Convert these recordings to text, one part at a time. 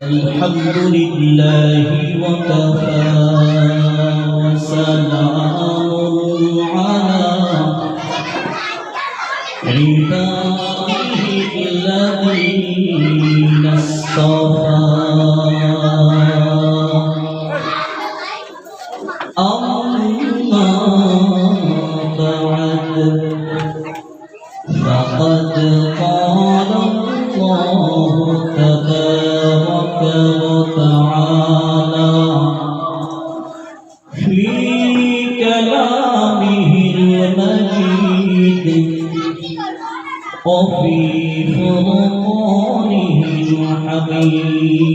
الحمد لله وكفى وسلام على عباده الذين اصطفى أما بعد فقد قال الله تبارك وتعالى في كلامه المجيد وفي فرقانه الحميد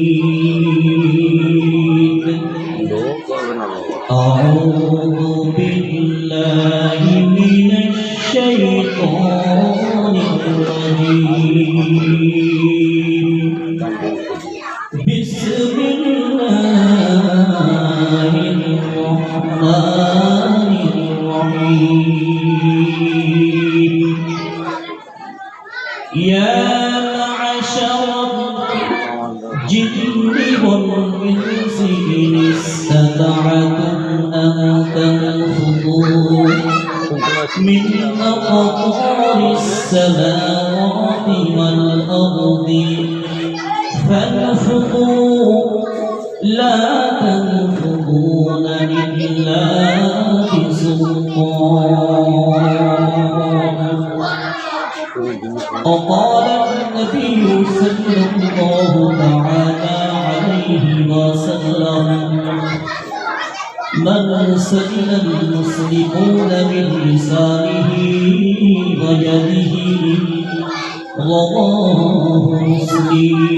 أعوذ بالله من الشيطان الرجيم بسم الله الرحمن الرحيم يا معشر الجن والإنس إن استطعتم أن تنفذوا من أقطار السماوات والأرض فانفذوا لا تنفذون إلا بسلطان. وقال النبي صلى الله تعالى عليه وسلم من سلم المسلمون من لسانه ويده رواه مسلم.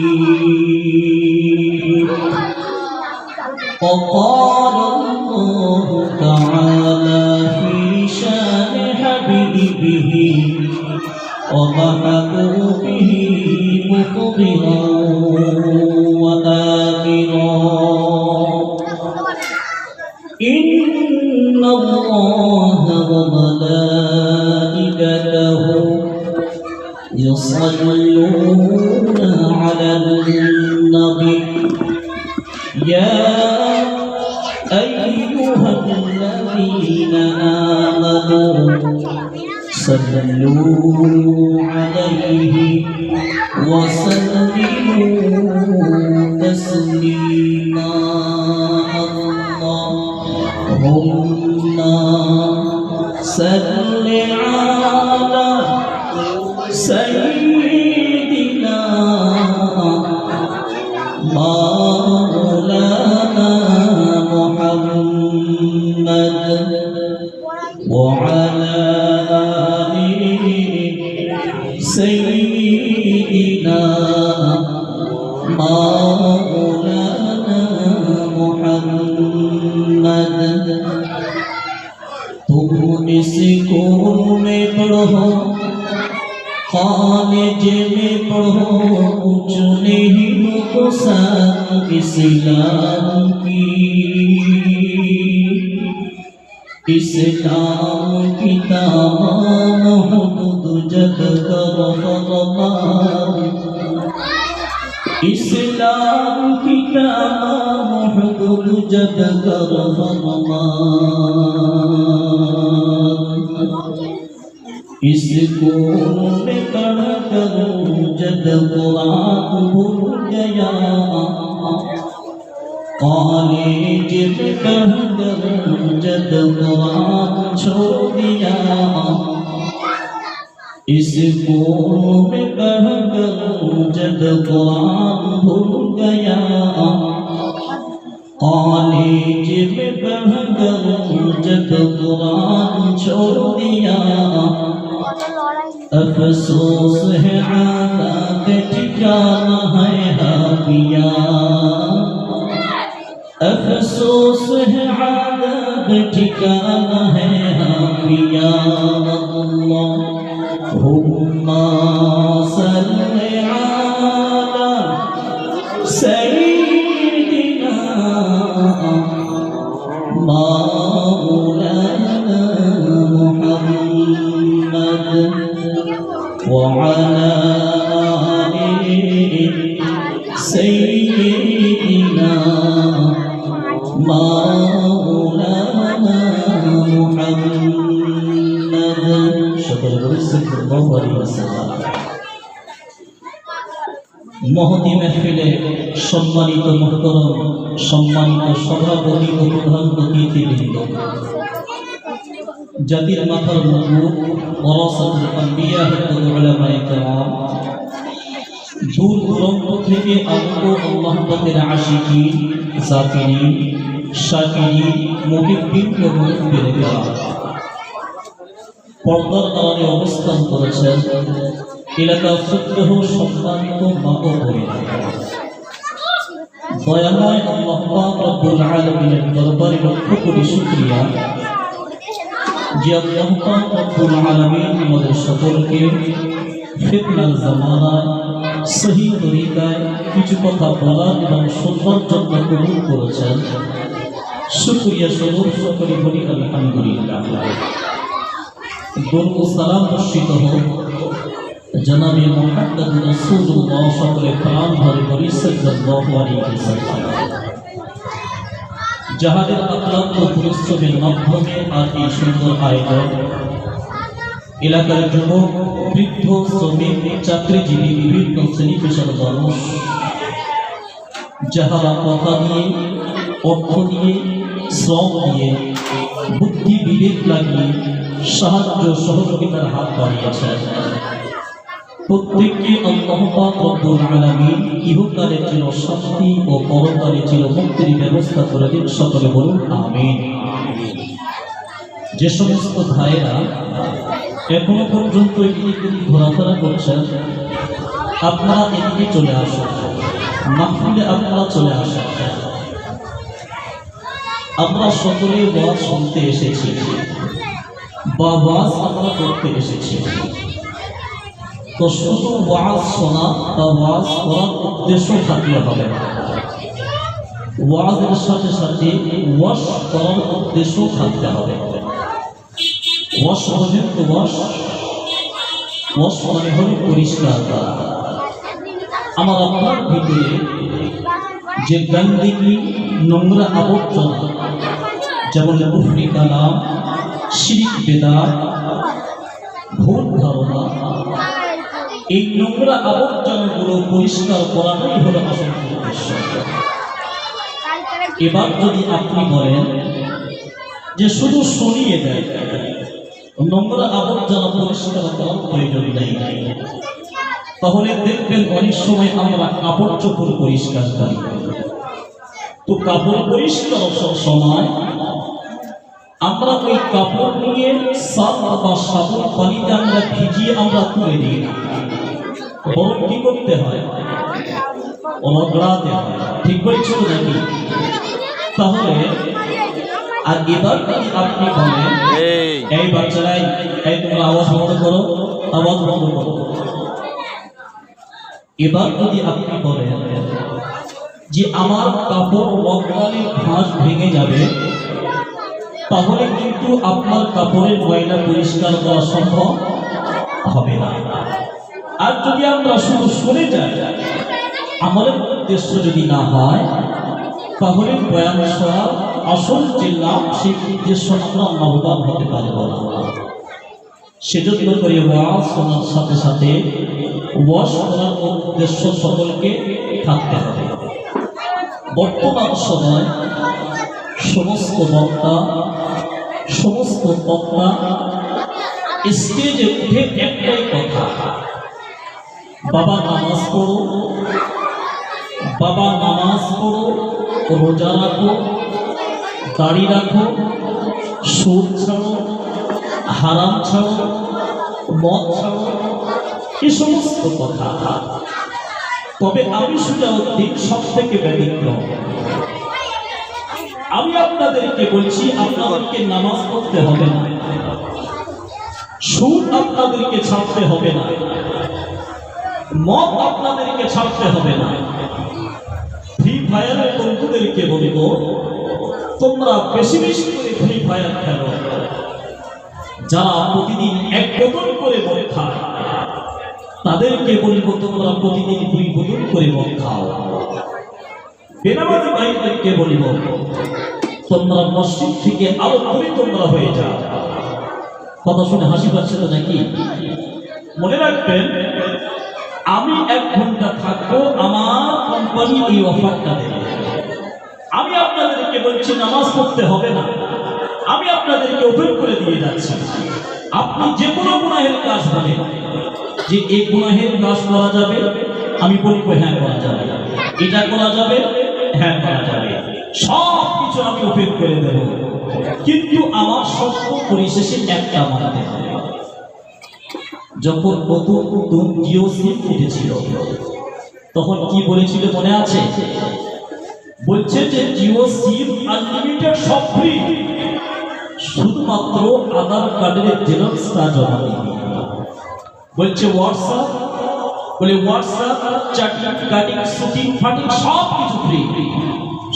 وقال الله تعالى في شان حبيبه ومحبوبه مخبرا وآمرا إن الله وملائكته يصلون على النبي يا أيها الذين آمنوا صلوا عليه وسلموا تسليما. اللهم صل على سيدنا مولانا محمد وعلى آله سيدنا مولانا محمد. तुम इसको में पढ़ो कॉलेज में पढ़ो कुछ नहीं नुकसान इस्लाम की तमाम हुदूद जग कर फरमान. इस्लाम की तमाम हुदूद जग कर फरमान. इसको में पढ़ कर जब कुरान भूल गया कॉलेज में पढ़ कर जब कुरान छोड़ दिया. इसको में पढ़ कर जब कुरान भूल गया कॉलेज में पढ़ कर जब कुरान छोड़ दिया. अफसोस है आदत ठिकाना है हाफिया. अफसोस है आदत ठिकाना है हाफिया. अल्लाहुम्मा सल्ली अला सय्यिदिना मौलाना मुहम्मद وعلى آله سيدنا سيدنا مولانا محمد شكر صلى الله عليه وسلم মহতি মেহফিলে সম্মানিত মুহতারাম সম্মানিত সভাপতি ও প্রধান অতিথিবৃন্দ জাতির মাথার মুকুট ওয়ারাসাতুল আম্বিয়া ও উলামায়ে কেরাম দূর দূরান্ত থেকে আগত আল্লাহ পাকের আশিকিন জাকিরিন শাকিরিন মুহিব্বিন ও মুহিব্বিরা পর্দার আড়ালে অবস্থান করেছেন এলাকা শ্রদ্ধেয় সম্মানিত মা ও বোনেরা দয়াময় আল্লাহ পাক রব্বুল আলামিনের দরবারে লক্ষ কোটি শুকরিয়া যে আল্লাহ পাক রব্বুল আলামিন আমাদের সকলকে ফিতনার জামানায় সহি তরিকায় কিছু কথা বলার এবং শোনার জন্য কবুল করেছেন। শুকরিয়া স্বরূপ সকলে বলি আলহামদুলিল্লাহ। দরুদ ও সালাম বর্ষিত হোক জনাবে মুহাম্মদ রাসূলুল্লাহ সকলে প্রাণ ভরে বলি সাল্লাল্লাহু আলাইহি ওয়াসাল্লাম। যাহাদের আক্রান্ত পরিশ্রমের মাধ্যমে আর এই সুন্দর আয়োজন এলাকার যুবক বৃদ্ধ শ্রমিক চাকরিজীবী বিভিন্ন শ্রেণী পেশার মানুষ যাহারা কথা দিয়ে অর্থ দিয়ে শ্রম দিয়ে বুদ্ধি বিবেক লাগিয়ে সাহায্য সহযোগিতার হাত বাড়িয়েছেন প্রত্যেককে আল্লাহ পাক রব্বুল আলামিন ইহকালে চির শান্তি ও পরকালে চির মুক্তির ব্যবস্থা করে দিন। সকলে বলুন আমিন। যে সমস্ত ভাইয়েরা এখনো পর্যন্ত এদিকে ঘোরাফেরা করছেন আপনারা এদিকে চলে আসুন, মাহফিলে আপনারা চলে আসুন। আমরা সকলে ওয়াজ শুনতে এসেছি বা ওয়াজ আমরা করতে এসেছি, তো শুধু ওয়াজ শোনা বা ওয়াজ করার উদ্দেশ্য থাকলে হবে না, ওয়াজের সাথে সাথে ওয়াশ করার উদ্দেশ্য থাকতে হবে। ওয়াশ বোঝেন তো? ওয়াশ মানে হলো পরিষ্কার করা। আমার আপনার ভিতরে যে গন্দিগি নোংরা আবর্জনা যেমন কুফরি কালাম শিরক বিদআত ভুল ধারণা এই নোংরা আবর্জনাগুলো পরিষ্কার করাটাই হলো আসল উদ্দেশ্য। এবার যদি আপনি বলেন যে শুধু শুনিয়ে দেয় নোংরা আবর্জনা পরিষ্কার করার প্রয়োজন নেই, তাহলে দেখবেন অনেক সময় আমরা কাপড় চোপড় পরিষ্কার করি, তো কাপড় পরিষ্কার সময় আমরা ওই কাপড় নিয়ে সার্ফ বা সাবুন পানিতে আমরা ভিজিয়ে আমরা তুলে দিই না, বরং কি করতে হয়? রগড়াতে হয়। ঠিক বলছো নাকি? তাহলে আর এবার যদি আপনি বলেন এই বাচ্চারাই এই তোমরা আওয়াজ বন্ধ করো, আওয়াজ বন্ধ করো। এবার যদি আপনি বলেন যে আমার কাপড় রগড়ালে ভাঁজ ভেঙে যাবে, তাহলে কিন্তু আপনার কাপড়ের ময়লা পরিষ্কার করা সম্ভব হবে না। আর যদি আমরা শুধু শুনে যাই, আমাদের উদ্দেশ্য যদি না হয়, তাহলে বয়ান শোনার আসল যে লাভ সেই উদ্দেশ্য আমরা লাভবান হতে পারব না। সেজন্য করে ওয়াজ শোনার সাথে সাথে ওয়াজ করার উদ্দেশ্য সকলকে থাকতে হবে। বর্তমান সময় সমস্ত বক্তা সমস্ত বক্তা স্টেজে উঠে একটাই কথা, বাবা নামাজ পড়ো, বাবা নামাজ পড়ো, রোজা রাখো, দাড়ি রাখো, সুদ ছাড়ো, হারাম ছাড়ো, মদ ছাড়ো, এই সমস্ত কথা। তবে আমি সুজাউদ্দিন সব থেকে ব্যতিক্রম। আমি আপনাদেরকে বলছি আপনাদেরকে নামাজ পড়তে হবে না, সুদ আপনাদেরকে ছাড়তে হবে না, মদ আপনাদেরকে ছাড়তে হবে না। ফ্রি ফায়ারের বন্ধুদেরকে বলবো তোমরা বেশি বেশি করে ফ্রি ফায়ার খেলো। যারা প্রতিদিন এক বোতল করে মদ খায় তাদেরকে বলবো তোমরা প্রতিদিন 2 বোতল করে মদ খাও। বেনামাজি ভাইদেরকে বলিব, তোমরা মসজিদ থেকে আরো তোমরা হয়ে যাও। কথা শুনে হাসি পাচ্ছে তো নাকি? মনে রাখবেন, আমি 1 ঘন্টা থাকবো, আমার কোম্পানি এই অফারটা দেবে। আমি আপনাদেরকে বলছি নামাজ পড়তে হবে না, আমি আপনাদেরকে ওপেন করে দিয়ে যাচ্ছি। আপনি যে কোনো গুনাহের কাজ বলেন যে এই গুনাহের কাজ করা যাবে, আমি বলবো হ্যাঁ করা যাবে। এটা করা যাবে, হ্যাঁ করা যাবে। সব কিছু আমি ওপেন করে দেব, কিন্তু আমার শর্ত পরিশেষে একটা মানতে হবে। যখন নতুন জিও সিম উঠেছিল তখন কি বলেছিল মনে আছে? বলছে যে জিও সিম আনলিমিটেড সব ফ্রি, শুধুমাত্র আধার কার্ডের জেরক্সটা জমা দিবি। বলছে হোয়াটসঅ্যাপ, বলে হোয়াটসঅ্যাপ, চ্যাটিং, কাটিং, শুটিং, ফাটিং সব কিছু ফ্রি,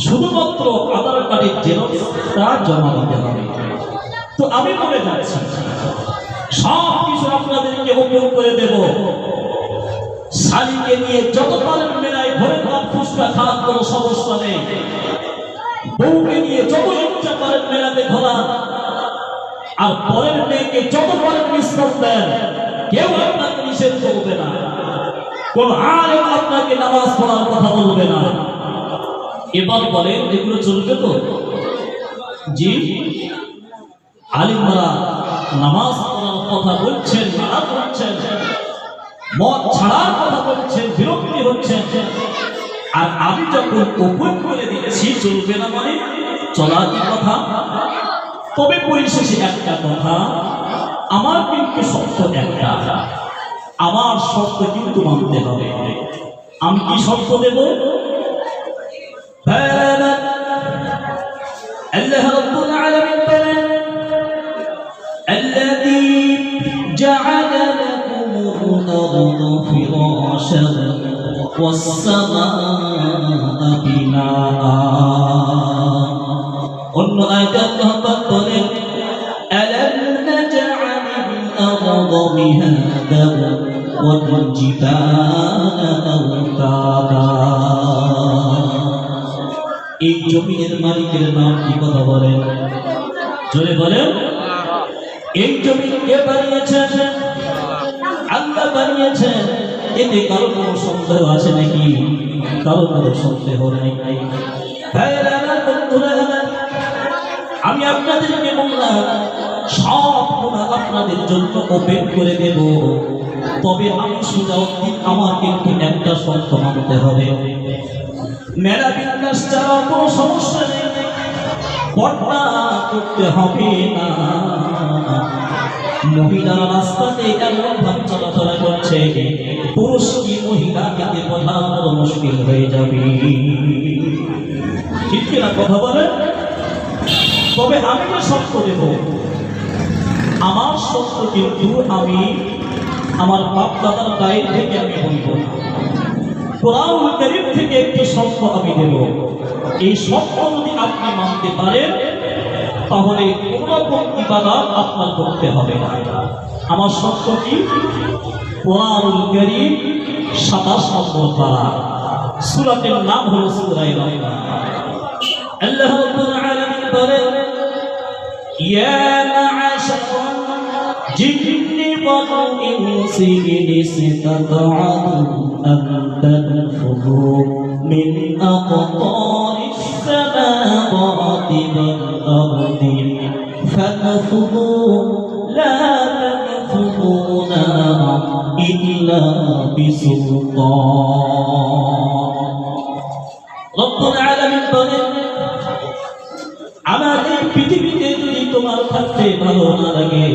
শুধুমাত্র আধার কার্ডের জেরক্সটা জমা দিতে হবে। তো আমি বলে যাচ্ছি সব কিছু আপনাদেরকে ওপেন করে দেব। শাড়িকে নিয়ে যত পারেন মেলায় ঘরে ভাত ফুচকা খাওয়ার কোনো সমস্যা নেই। বউকে নিয়ে যত ইচ্ছা পারেন মেলাতে ঘোরা, আর পরের মেয়েকে যত পারেন মিস করবেন, কেউ আপনাকে নিষেধ করবে না। কোন আলেম আপনাকে নামাজ পড়ার কথা বলবে না। এবার বলেন এগুলো চলবে তো? জি, আলিমরা নামাজ পড়ার কথা বলছেন, মানা করছেন, মদ ছাড়ার কথা বলছেন, বিরক্তি হচ্ছেন, আর আমি যখন ওপেন করে দিচ্ছি চলবে না মানে চলার কথা। তবে পরিশেষে একটা কথা, আমার কিন্তু শর্ত একটা, আমার শর্ত কিন্তু মানতে হবে। আমি কি শর্ত দেব? আল্লাহ রাব্বুল আলামিন বলেন, الذي جعل لكم الأرض فراشا والسماء بناء। অন্য আয়াতে আল্লাহ পাক বলেন, ألم نجعل الأرض مهادا والجبال أوتادا। এই জমিনের মালিকের নাম কি? কথা বলেন, জোরে বলেন। এই জমি কে বানিয়েছেন? আল্লাহ বানিয়েছেন। এতে কারো কোনো সন্দেহ আছে নাকি? কারো কোনো সন্দেহ নেই। আমি আপনাদেরকে বললাম সব গুনাহ আপনাদের জন্য ওপেন করে দেব, তবে আমি সুজাউদ্দিন আমার কিন্তু একটা শর্ত মানতে হবে। মেলা বিন্যাস ছাড়া কোনো সমস্যা নেই, পর্দা করতে হবে না। মহিলারা রাস্তাতে এমন ভাবে চলাফেরা করছে, পুরুষ কি মহিলাকে বোঝা বড় মুশকিল হয়ে যাবে। ঠিক কিনা কথা বলেন? তবে আমি যে শর্ত দেব, আমার শর্ত কিন্তু আমি আমার বাপ দাদার গায়ে থেকে আমি বলব না, কোরআনুল কারীম থেকে একটি শর্ত আমি দেব। এই শর্ত যদি আপনি মানতে পারেন তাহলে কোন রকম ইবাদত আপনার করতে হবে না। আমার শর্ত কি? কোরআনুল কারীম 27 নম্বর পারা, সূরাটির নাম হলো সূরা রহমান। আল্লাহ রাব্বুল আলামিন বলেন, ইয়া মা'আশারাল জিন্নি ওয়াল ইনসি ইন ইসতাতা'তুম আন তানফুযু মিন আকতারিস সামাওয়াতি ওয়াল আরদি ফানফুযু লা তানফুযুনা ইল্লা বিসুলতান। রব্বুল আলামিন বলেন, আমার এই পৃথিবীতে যদি তোমার থাকতে ভালো না লাগে,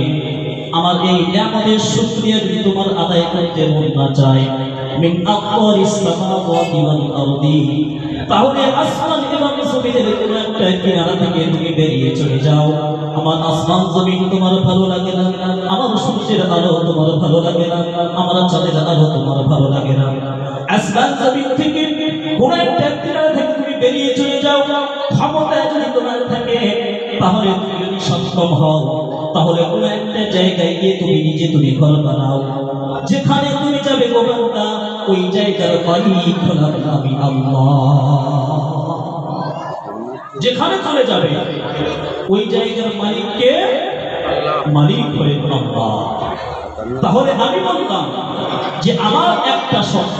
আমার এই নিয়ামতের শুকরিয়া যদি তোমার আদায় করতে মন না চায়, মিন আকতারিস সামাওয়াতি ওয়াল আরদি, তাহলে আসমান এবং জমিনের কোন একটা কিনারা থেকে তুমি বেরিয়ে চলে যাও। আমার আসমান জমিন তোমার ভালো লাগে না, আমার সূর্যের আলো তোমার ভালো লাগে না, আমার চাঁদের আলো তোমার ভালো লাগে না। আসমান জমিন থেকে কোন একটা কিনারা থেকে তুমি বেরিয়ে চলে যাও। ক্ষমতা যদি তোমার থাকে, তাহলে তুমি যদি সক্ষম হও, তাহলে কোন একটা জায়গায় গিয়ে তুমি ঘর বানাও। যেখানে তুমি যাবে গোপনটা, ওই জায়গার মালিক হলাম আমি আল্লাহ। যেখানে চলে যাবে ওই জায়গার মালিককে মালিক হয়ে আল্লাহ। তাহলে আমি বললাম যে আমার একটা শর্ত,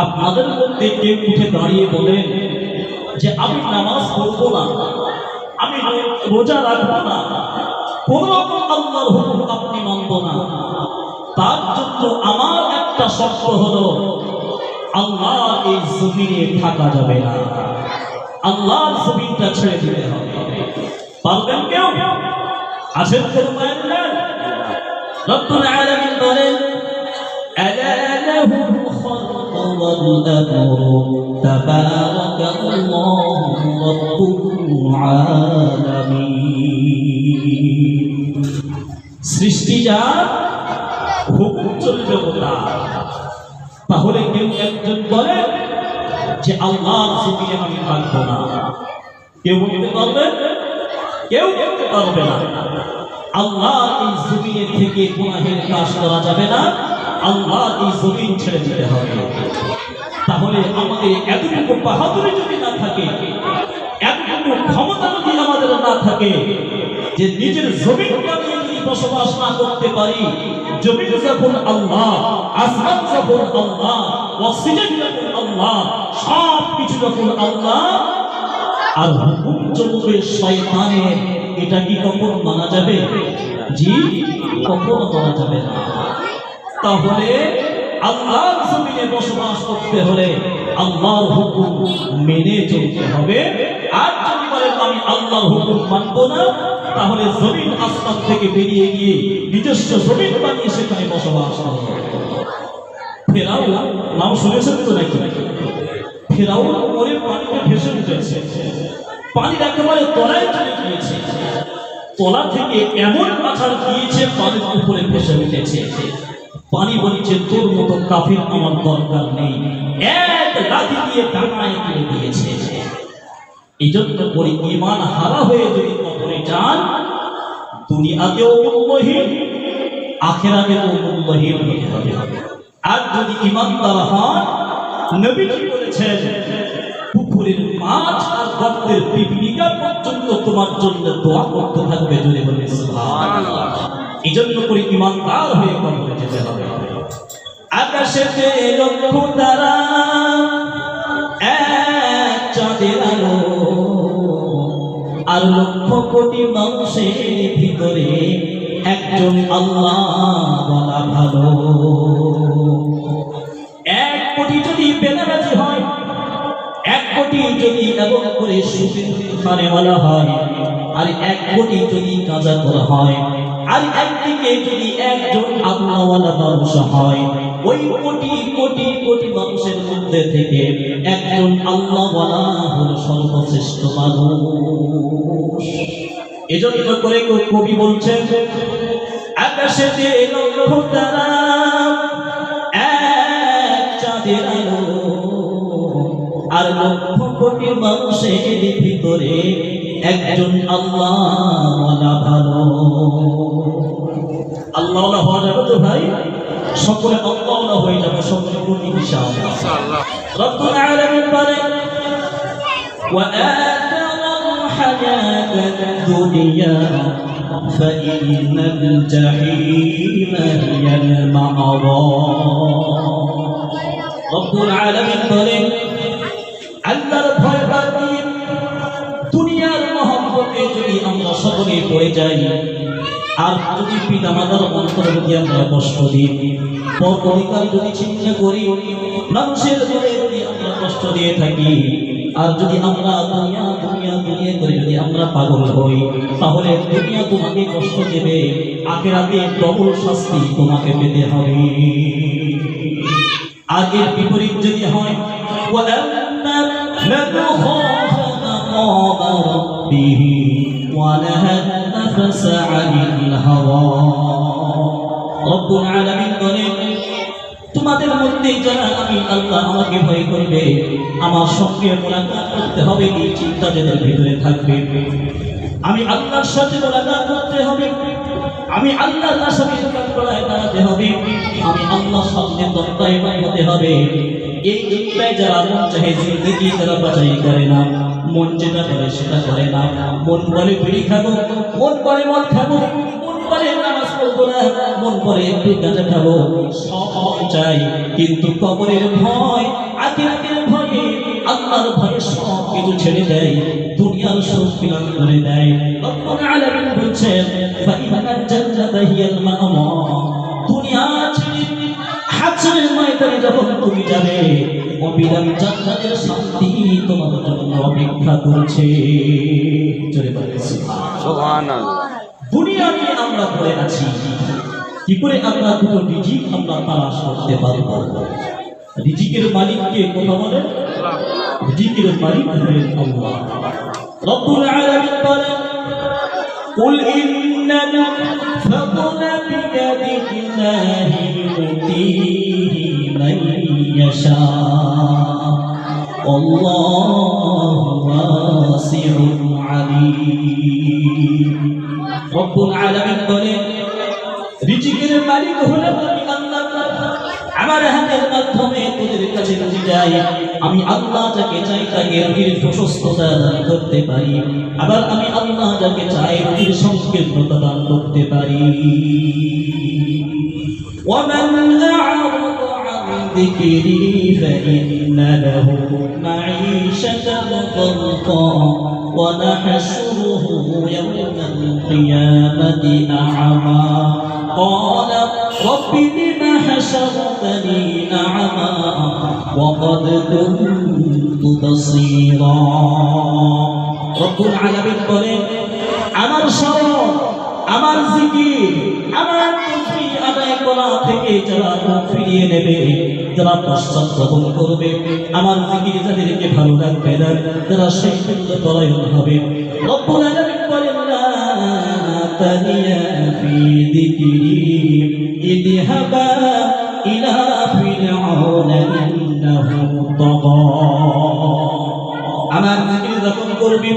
আপনাদের মধ্যে কেউ উঠে দাঁড়িয়ে বলেন যে আমি নামাজ পড়বো না, আমি রোজা রাখবো না, কোন রকম আল্লাহর হুকুম আপনি মানবো না, তার জন্য আমার একটা শর্ত হলো আল্লাহ এই জমিনে থাকা যাবে না, আল্লাহর জমিনটা ছেড়ে দিতে হবে। পারবেন কেউ? আছেন কেউ? রব্বুল আলামিন বলেন আলা লাহুল খালকু ওয়াল আমরু তাবারাকাল্লাহু রাব্বুল আলামিন। সৃষ্টি যার, হুকুম চলবে ওটার। তাহলে কেউ একজন বলে যে আল্লাহর জমিনে আমি থাকবো না, কেউ বলতে পারবে? কেউ বলতে পারবে না। আল্লাহ এই জমিনে থেকে গুনাহের কাজ করা যাবে না, আল্লাহ এই জমিন ছেড়ে দিতে হবে। তাহলে আমাদের এতটুকু বাহাদুরি যদি না থাকে, এতটুকু ক্ষমতা যদি আমাদের না থাকে যে নিজের জমিন বানিয়ে যদি বসবাস না করতে পারি, জমিন যখন আল্লাহ, আসমান যখন আল্লাহ, অক্সিজেন যখন আল্লাহ, সব কিছু যখন আল্লাহ, আর হুকুম চলবে শয়তানের, এটা কি কখনো মানা যাবে? জি, কখনো মানা যাবে না। তাহলে আল্লাহর জমিনে বসবাস করতে হলে আল্লাহর হুকুম মেনে চলতে হবে। আর যদি বলেন আমি আল্লাহর হুকুম মানব না, তাহলে জমিন আসমান থেকে বেরিয়ে গিয়ে নিজস্ব জমিন বানিয়ে সেখানে বসবাস করবে। ফেরাউন নাম শুনেছেন তো নাকি? ফেরাউন পরের পানিতে ভেসে উঠেছে, পানির একেবারে তলায় চলে গিয়েছে, তলা থেকে এমন পাথর দিয়েছে পানির উপরে ভেসে উঠেছে। পানি বলছে তোর মতো কাফির আমার দরকার নেই, এক লাথি দিয়ে ডাঙায় তুলে দিয়েছে। এই জন্য করে ঈমান হারা হয়ে যদি কবরে যান, দুনিয়াতেও মূল্যহীন, আখিরাতেও মূল্যহীন হতে হবে। আর যদি ঈমানদার হন, নবীজি বলেছেন পুকুরের মাছ আর গর্তের পিপিলিকা পর্যন্ত তোমার জন্য দোয়া করতে থাকবে। জোরে বলে সুবহানাল্লাহ। এই জন্য করে ঈমানদার হয়ে কবরে যেতে হবে। আকাশেতে লক্ষ তারা, এক চাঁদের আলো, আর লক্ষ কোটি মানুষের ভিতরে একজন আল্লাহ বলা ভালো। এক কোটি যদি বেনারাজি হয়, এক কোটি যদি এমন করে সুফিখানে বলা হয়, আর এক কোটি যদি কাজা করা হয়, আর একদিকে যদি একজন আল্লাহওয়ালা মানুষ হয়, ওই কোটি কোটি কোটি মানুষের মধ্যে থেকে একজন আল্লাহওয়ালা হল সর্বশ্রেষ্ঠ মানুষ। এজন্য করে কবি বলছেন আকাশেতে লক্ষ তারা, এক চাঁদের আলো, আর লক্ষ কোটি মানুষের ভিতরে একজন আল্লাহওয়ালা ভালো। আল্লাহওয়ালা হওয়া যাবে তো ভাই? সকলে আল্লাহওয়ালা হয়ে যাবে, সকলে কোটি ইনশাআল্লাহ। রব্বুল আলামিন বলেন ওয়াআতারাল হায়াতাদ দুনিয়া ফাইন্নাল জাহিমা হিয়াল মা'ওয়া। রব্বুল আলামিন বলেন আল্লাহর ভয় বাদ দিয়ে দুনিয়ার মহব্বতে যদি আমরা সকলে পড়ে যাই, আর যদি পিতা মাতার অন্তর যদি আমরা কষ্ট দিই, পর অধিকার যদি চিন্তা করি, মানুষের মনে যদি আমরা কষ্ট দিয়ে থাকি, আর যদি আমরা দুনিয়া দুনিয়া দুনিয়া করে যদি আমরা পাগল হই, তাহলে দুনিয়া তোমাকে কষ্ট দেবে, আখিরাতে ডবল শাস্তি তোমাকে পেতে হবে। আর এর বিপরীত যদি হয় من خاف مقام ربه ونهى النفس عن الهوى। রব্বুল আলামিন বলেন তোমাদের মধ্যে যারা আমি আল্লাহ আমাকে ভয় করবে, আমার সঙ্গে মোলাকাত করতে হবে, এই চিন্তা যাদের ভিতরে থাকবে, আমি আল্লাহর সাথে মোলাকাত করতে হবে, আমি আল্লাহর সাথে মোলাকাত করাতে হবে, আমি আল্লাহর সামনে দণ্ডায়মান হতে হবে। এই চিন্তায় যারা মন চাহে জিন্দগি তারা বাঁচাই করে না, মন যেটা করে সেটা করে না। মন বলে বিড়ি খাবো, মন বলে মদ খাবো, মন বলে নামাজ পড়বো না, মন বলে একটু গাঁজা খাবো, সব চাই। কিন্তু কবরের ভয়, আখিরাতের ভয়ে, আল্লাহর ভয়ে সব কিছু ছেড়ে দেয়, দুনিয়ার সুখ বিলাস করে দেয়। রব্বুল আলামিন বলছেন ফাইনাল জান্নাতা হিয়াল মা'ওয়া, দুনিয়া ছেড়ে হাসরের ময়দানে যখন তুমি যাবে, অবিরাম জান্নাতের শান্তি তোমার জন্য অপেক্ষা করছে। জোরে বলেন সুবহানাল্লাহ। দুনিয়া নিয়ে আমরা পড়ে আছি, কি করে আমরা দুটো রিজিক আমরা তালাশ করতে পারবো? রিজিকের মালিক কে? কথা বলেন। রিজিকের মালিক হলেন আল্লাহ। রব্বুল আলামিন বলেন কুল ইন্নাল ফাদলা বিয়াদিল্লাহি ইউতিহি মান ইয়াশা আল্লাহু ওয়াসিউন আলীম। রব্বুল আলামিন বলেন রিজিকের মালিক হলেন আমি আল্লাহ। আমার হাতের মাধ্যমে তোদের কাছে রুজি যায়, আমি আল্লাহ যাকে চাই তাকে রুজির প্রশস্ততা দান করতে পারি, আবার আমি আল্লাহ যাকে চাই রুজির সংকীর্ণতা দান করতে পারি। ومن أعرض عن ذكري فإن له معيشة ضنكا ونحشره يوم القيامة أعمى قال رب لم حشرتني أعمى وقد كنت بصيرا। رب العالمين বলেন আমার স্মরণ, আমার জিকির, আমার তাসবিহ আদায় করা থেকে যারা ফিরিয়ে নেবে, যারা পশ্চাৎপদ করবে, আমার জিকির যাদেরকে ভালো লাগবে না, যারা সেই পরায়ণ হবে। রব্বুল আলামিন বলেন লা তানিয়া ফি যিকরি ইযহাবা ইলা ফিরআউনা ইন্নাহু তাগা। আমার জিকির যখন করবি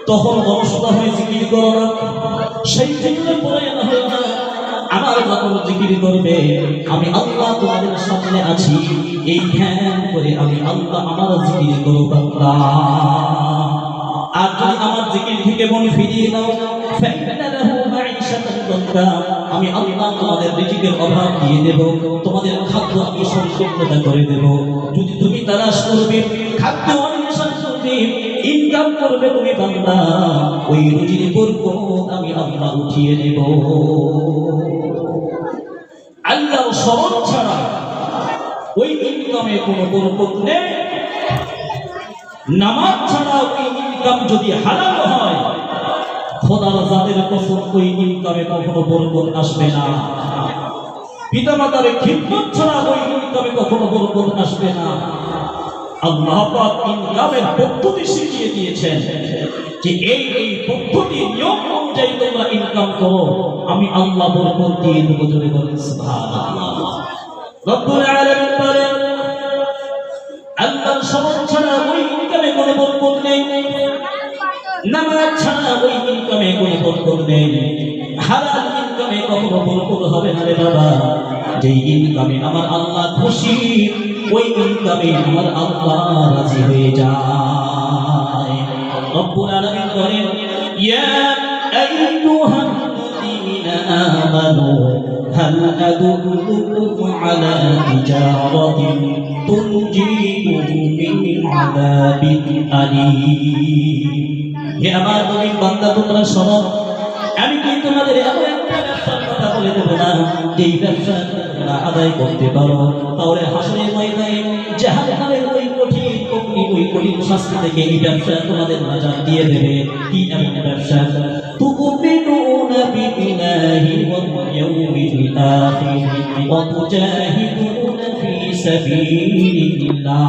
তখন অলসতা হয়ে জিকির করো না, সেই জিকির পরায়ণ হয়ে না। আমার যখন জিকির করবে আমি আল্লাহ তোমাদের সামনে আছি, এই ধ্যান করে আমি আল্লাহ আমার জিকির করো বান্দা। আর যদি আমার জিকির থেকে মন ফিরিয়ে নাও আমি আল্লাহ তোমাদের রিজিকের অভাব দিয়ে দেব, তোমাদের খাদ্য আমি সংকীর্ণতা করে দেব। যদি তুমি তালাশ করবে, খাদ্য অন্বেষণ করবে, ইনকাম করবে তুমি বান্দা, ওই রুজির বরকত আমি আল্লাহ উঠিয়ে নেব। আল্লাহর স্মরণ ছাড়া ওই ইনকামে কোনো বরকত নেই। নামাজ ছাড়া ওই ইনকাম যদি হারাম হয়, খোদার জাতের কসম ওই ইনকামে কখনো বরকত আসবে না। পিতামাতার খিদমত ছাড়া ওই ইনকামে কখনো বরকত আসবে না। আল্লাহ পাক ইনকামের পদ্ধতি শিখিয়ে দিয়েছেন যে এই পদ্ধতি নিয়ম অনুযায়ী তোমরা ইনকাম করো, আমি আল্লাহ বরকত দিয়ে দেব। জোরে বলেন সুবহানাল্লাহ। রব্বুল আলামিন বলেন আল্লাহর স্মরণ ছাড়া ওই ইনকামে কোনো বরকত নেই, নামাজ ছাড়া ওই ইনকামে কোনো বরকত নেই, হালাল ইনকামে কখনো বরকত হবে না রে বাবা। যেই ইনকামে আমার আল্লাহ খুশি, ওই ইনকামে আমার আল্লাহ রাজি হয়ে যায়। রব্বুল আলামিন বলেন ইয়া আইয়ুহাল্লাযীনা আমানু হাল আদুল্লুকুম আলা তিজারাতিন তুনজিকুম মিন আযাবিন আলীম। হে আমার মুমিন বান্দা তোমরা শোনো, আমি কি তোমাদের এমন একটা ব্যবসার কথা বলে দেবো না, যেই ব্যবসা তোমরা আদায় করতে পারো, তাহলে হাসরের ময়দানে জাহান্নামের ওই কঠিন অগ্নি, ওই কঠিন শাস্তি থেকে এই ব্যবসা তোমাদের নাজাত দিয়ে দেবে। কি এমন ব্যবসা? তুমিনুনা বিল্লাহি ওয়াল ইয়াউমিল আখির ওয়া তুজাহিদুনা ফি সাবিলিল্লাহ।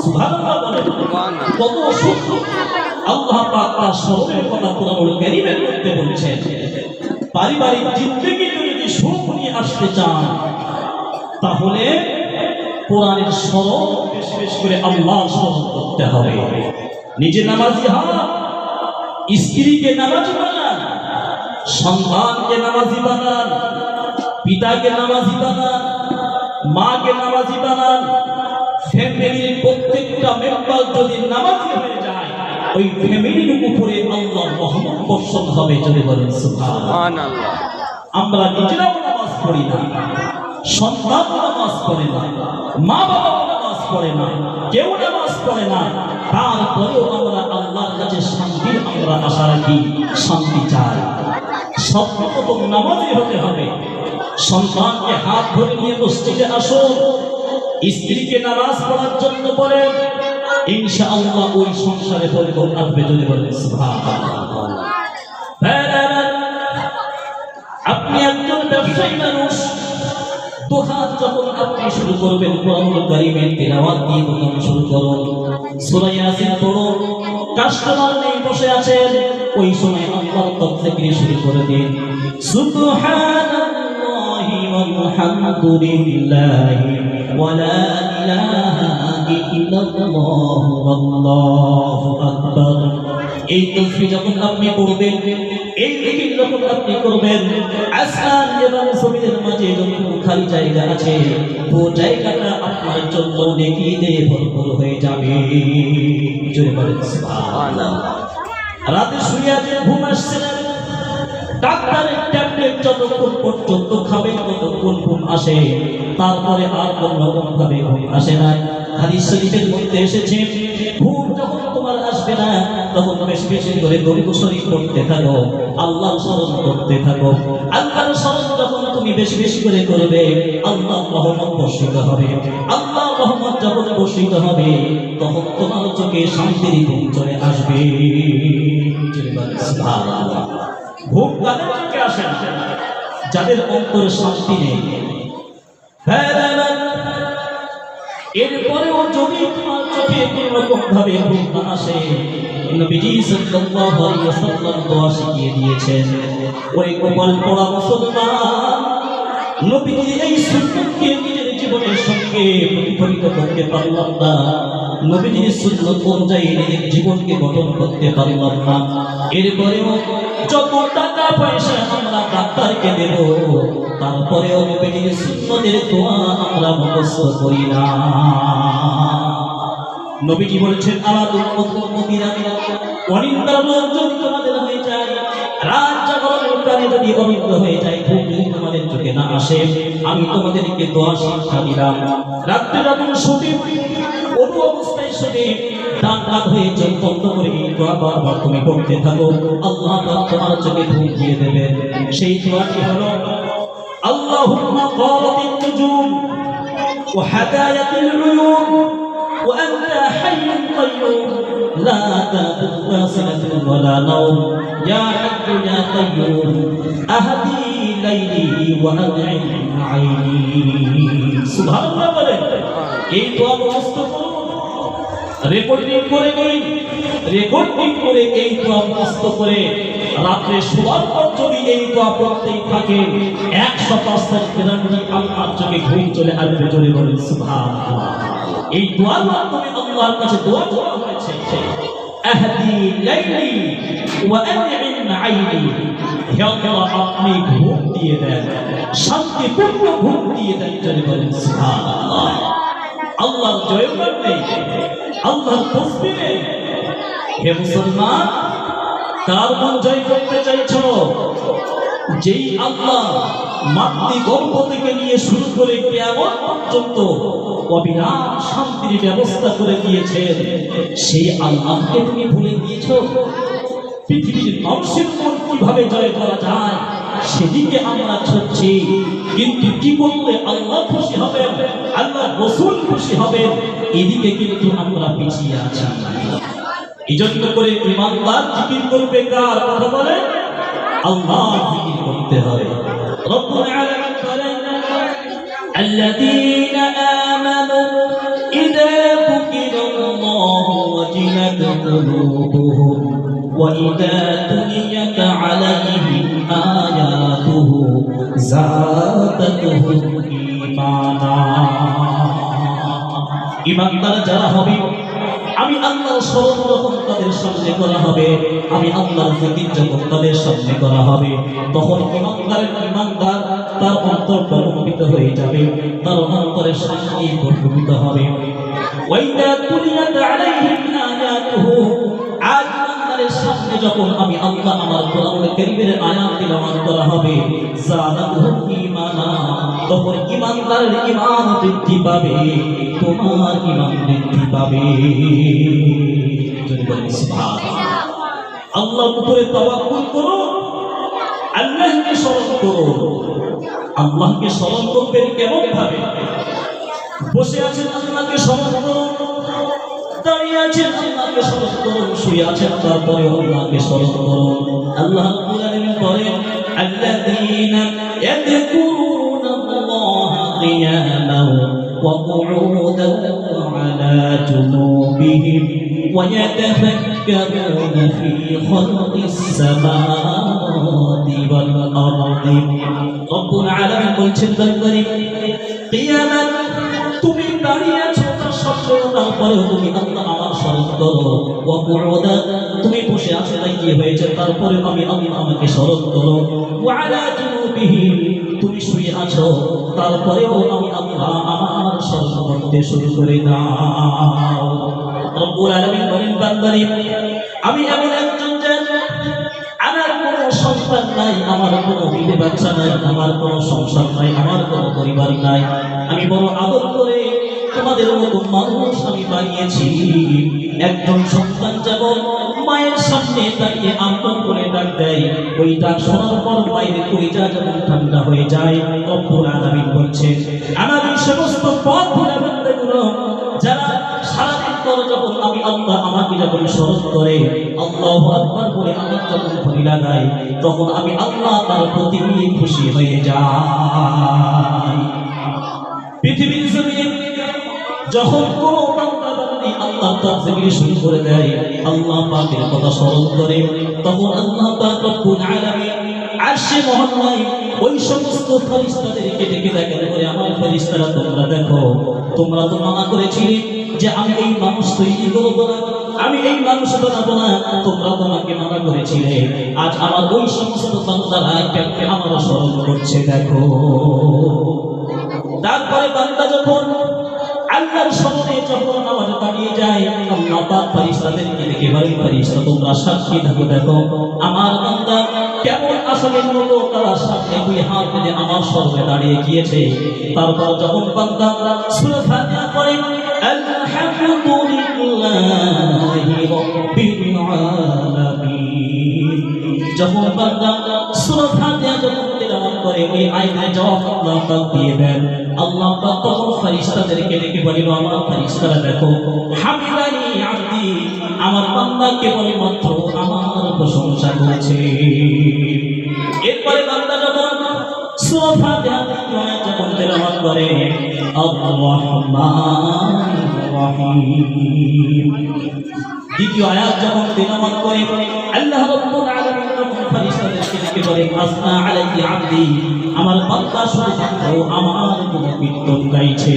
সুবহানাল্লাহ। কত সুন্দর আল্লাহ পাক তার স্মরণের কথা কোরআনুল কারীমের মধ্যে বলেছেন। পারিবারিক জিন্দেগিতে যদি সুখ নিয়ে আসতে চান, তাহলে কোরআনের স্মরণ বেশি বেশি করে আল্লাহর স্মরণ করতে হবে। নিজে নামাজি হন, স্ত্রীকে নামাজি বানান, সন্তানকে নামাজি বানান, পিতাকে নামাজি বানান, মাকে নামাজি বানান। ফ্যামিলির প্রত্যেকটা মেম্বার যদি নামাজি হয়ে যায়, ওই ফ্যামিলির উপরে আল্লাহর রহমত বর্ষণ হবে। যদি বলেন সুবহানাল্লাহ। আমরা নিজেরাও নামাজ পড়ি না, সন্তান নামাজ পড়ে না, মা বাবা নামাজ পড়ে না, কেউ নামাজ পড়ে না, তারপরেও আমরা আল্লাহর কাছে শান্তির আমরা আশা রাখি, শান্তি চাই। সর্বপ্রথম নামাজি হতে হবে। সন্তানকে হাত ধরে নিয়ে মসজিদে আসো, স্ত্রীকে নামাজ পড়ার জন্য বলেন, ইনশাআল্লাহ ওই সংসারে পরিবর্তন আসবে। যদি বলেন সুবহানাল্লাহ। আপনি একজন ব্যবসায়ী মানুষ, দোকান যখন আপনি শুরু করবেন, কোরআনুল কারীমের তিলাওয়াত দিয়ে দোকান শুরু করুন, সূরা ইয়াসিন পড়ুন। কাস্টমার নেই, বসে আছেন, ওই সময় আল্লাহর তাকবীর শুরু করে দিন, সুবহানাল্লাহি ওয়ালহামদুলিল্লাহি ওয়ালা ইলাহা ইল্লাল্লাহু আল্লাহু আকবার। এই তাসবিহ যখন আপনি পড়বেন, এই জিকির যখন আপনি করবেন, আসমান এবং জমিনের মাঝে যত খালি জায়গা আছে, তো জায়গাটা আপনার জন্য নেকি দিয়ে ভরপুর হয়ে যাবে। জোরে বলেন সুবহানাল্লাহ। রাতে শুয়ে আছেন, ঘুম আসছে না, ডাক্তারের ট্যাবলেট যতক্ষণ পর্যন্ত খাবেন ততক্ষণ ঘুম আসে, তারপরে আর কোনো ভাবে ঘুম আসে না। হাদিস শরীফের মধ্যে এসেছে, ঘুম যখন তোমার আসবে না, তখন বেশি বেশি করে দরুদ শরীফ পড়তে থাকো, আল্লাহর স্মরণ করতে থাকো। আল্লাহর স্মরণ যখন তুমি বেশি বেশি করে করবে, আল্লাহর রহমত বর্ষিত হবে। আল্লাহর রহমত যখন বর্ষিত হবে, তখন তোমার চোখে শান্তির ঘুম চলে আসবে। সুবহানাল্লাহ। ঘুম কাদের চোখে আসে না? যাদের অন্তরে শান্তি নেই। এরপরেও যদি তোমার চোখে কোনো রকম ভাবে ঘুম না আসে, নবীজি সাল্লাল্লাহু আলাইহি ওয়াসাল্লাম দোয়া শিখিয়ে দিয়েছেন, ওই কপাল পোড়া মুসলমান, নবীজি এই সুন্নতকে নিজের জীবনের সঙ্গে প্রতিফলিত করতে পারলাম না, নবীজির সুন্নত অনুযায়ী নিজের জীবনকে গঠন করতে পারলাম না। এরপরেও যত টাকা পয়সা আমরা ডাক্তারকে দেব, তারপরেও নবীজির সুন্নতের দোয়া আমরা মুখস্থ করি না। নবীজি বলেছেন, আমার উম্মতীরা অনিন্দার লোক যদি তোমাদের হয়ে যায়, রাত জাগরণের প্রাণে যদি অনিন্দ হয়ে যায়, ঘুম যদি তোমাদের চোখে না আসে, আমি তোমাদেরকে দোয়া শিক্ষা দিলাম। রাত্রে যখন শুতে, ওই অবস্থায় শুতে, ডান কাত হয়ে চোখ বন্ধ করে দোয়া বারবার তুমি পড়তে থাকো, আল্লাহ পাক তোমার চোখে ঘুম দিয়ে দেবেন। সেই দোয়াটি হলো, আল্লাহুম্মা ক্বারাতিন নুজুম ওয়া হাদায়াতিল উয়ুন وأنت حي قيوم لا تأخذك سنة ولا نوم يا حي يا قيوم أهدي ليلي وأنعم عيني سبحان الله বলেন। এই দোয়া মুখস্থ করুন, রেকর্ডিং করে নিন, রেকর্ডিং করে এই দোয়া মুখস্থ করে রাত্রে শোয়ার পর যদি এই দোয়া পড়তেই থাকেন, 100% গ্যারান্টি আপনার চোখে ঘুম চলে আসবে। জোরে বলেন সুবহানাল্লাহ। এই দোয়ার মাধ্যমে আল্লাহর কাছে দোয়া করা হয়েছে, আহদি লাইলি ওয়া আনইম আইনি, হে আল্লাহ আপনি ঘুম দিয়ে দেন, শান্তিপূর্ণ ঘুম দিয়ে দেন। জোরে বলেন সুবহানাল্লাহ। আল্লাহর জয়গান নেই, আল্লাহর তাসবিহ নেই। হে মুসলমান, কার মন জয় করতে চাইছো? যেই আল্লাহ মাতৃগর্ভ থেকে নিয়ে শুরু করে কিয়ামত পর্যন্ত অবিরাম শান্তির ব্যবস্থা করে দিয়েছেন, সেই আল্লাহকে তুমি ভুলে গিয়েছো? পৃথিবীর মানুষের মন কিভাবে জয় করা যায় সেদিকে আমরা ছুটছি, কিন্তু কি বললে আল্লাহ খুশি হবেন, আল্লাহ রাসূল খুশি হবেন, এদিকে কিন্তু আমরা পিছিয়ে আছি। এই জন্য করে ইমানদার জিকির করবে কার কথা বলে? আল্লাহ জিকির করতে হবে। রব্বুল আলামিন বলেন, আল্লাযীনা আমানু ইযা যুকিরাল্লাহু ওয়াজিলাত কুলুবুহুম ওয়া ইযা তুলিয়াত আলাইহিম আয়াতুহু যাদাতুহুম ঈমানা। ঈমানদার যারা হবে আমি আল্লাহর স্মরণ যখন তাদের সামনে করা হবে, আমি আল্লাহর জিকির যখন তাদের সামনে করা হবে, তখন ইমানদার তার অন্তর প্রকম্পিত হয়ে যাবে, তার অন্তরের শান্তি প্রকম্পিত হবে। ওয়াইদা তুলিয়াত আলাইহিম আয়াতুহু, আজ ইমানদারের সামনে যখন আমি আল্লাহ আমার কোরআনুল কারীমের আয়াত তিলাওয়াত করা হবে, যাদাতুহুম ঈমানা, তখন ইমানদারের ঈমান বৃদ্ধি পাবে, তোমার ঈমান বৃদ্ধি পাবে। যদি বলেন সুবহানাল্লাহ। আল্লাহর উপরে তাওয়াক্কুল করো, আল্লাহকে স্মরণ করো। আল্লাহকে স্মরণ করবেন কেমন ভাবে? বসে আছেন আল্লাহকে স্মরণ করুন, দাঁড়িয়ে আছেন আল্লাহকে স্মরণ করুন, শুয়ে আছেন তারপরে আল্লাহকে স্মরণ করুন। আল্লাহ রাব্বুল আলামিন বলেন, আল্লাযীনা ইয়াযকুরুনাল্লাহা কিয়ামান ওয়া কুউদান ওয়া আলা জুনুবিহিম ওয়া ইয়াতাফাক্কারুনা ফী খালকিস সামাওয়াতি ওয়াল আরদি। রব্বুল আলামিন বলছেন, বান্দারে কিয়ামান, তুমি দাঁড়িয়ে আছো তার সত্ত্বেও তারপরেও তুমি আল্লাহ আমার স্মরণ করো। ওয়া কুউদা, তুমি বসে আছো তাই কি হয়েছে, তারপরে আমি আল্লাহ আমাকে স্মরণ করো। ওয়া আলা জুনুবিহিম, তুমি শুয়ে আছো তারপরেও আমি আল্লাহ আমার স্মরণ করতে শুরু করে দাও। রব্বুল আলামিন বলেন, বান্দারে আমি এমন একজন জানি, আমার কোনো সন্তান নাই, আমার কোনো বিবি বাচ্চা নাই, আমার কোনো সংসার নাই, আমার কোনো পরিবার নাই, আমি বড় আদর করে তোমাদের মতো মানুষ আমি বানিয়েছি। একজন সন্তান যেমন মায়ের সামনে দাঁড়িয়ে আম্মা করে ডাক দেয়, ওই ডাক শোনার পর মায়ের কলিজা যেমন ঠান্ডা হয়ে যায়। রব্বুল আলামিন বলছেন, আমার এই সমস্ত পথ ভোলা বান্দাগুলো যারা সারাদিন পর যখন আমি আল্লাহ আমাকে যখন স্মরণ করে, আল্লাহু আকবার বলে আমার যখন ধ্বনি লাগায়, তখন আমি আল্লাহ তার প্রতি খুশি হয়ে যাই। পৃথিবীর জমিনে যখন কোন বান্দা বান্দি আল্লাহর তাকবীর শুরু করে দেয়, আল্লাহ পাকের কথা স্মরণ করে, তখন আল্লাহ পাক রব্বুল আলামিন আরশে মহল্লায় ওই সমস্ত ফেরেশতাদেরকে ডেকে দেখেন, বলে আমার ফেরেশতারা তোমরা দেখো, তোমরা তো মানা করেছিলে যে আমি এই মানুষ তৈরি করব না, আমি এই মানুষ বানাবো না, তোমরা তোমাকে মানা করেছিলে। আজ আমার ওই সমস্ত বান্দারা কেমনে আমার স্মরণ করছে দেখো। তারপরে বান্দা যখন আল্লাহর স্মরণে যখন নামাজ দাঁড়িয়ে যায়, আল্লাহ পাক ফেরেশতাদেরকে ডেকে বলেন, ফেরেশতা তোমরা সাক্ষী থাকো, দেখো আমার বান্দা কেমন আসলে মতো তারা সামনে দুই হাত মেলে আমার স্মরণে দাঁড়িয়ে গিয়েছে। তারপর যখন বান্দা সূরা ফাতিহা পড়ে, আলহামদুলিল্লাহি রাব্বিল আলামিন, যখন বান্দা সূরা ফাতিহা যখন তেলাওয়াত করে, ওই আয়াতের জবাব আল্লাহ পাক দিয়ে দেন। আল্লাহ পাক তখন ফেরেশতাদেরকে ডেকে বলেন, আমার ফেরেশতারা দেখো, হামিদানি আবদি, আমার বান্দা কেবলমাত্র আমার প্রশংসা করেছে। এরপরে বান্দা যখন সূরা ফাতিহা যখন তেলাওয়াত করে, আর-রাহমানির রাহিম, দ্বিতীয় আয়াত যখন তেলাওয়াত করে, আল্লাহ রাব্বুল আলামিন তখন ফেরেশতাদেরকে ডেকে বলেন, আসনা আলাইহি আবদি, আমার বান্দা শুধুমাত্র আমার গুণকীর্তন গাইছে।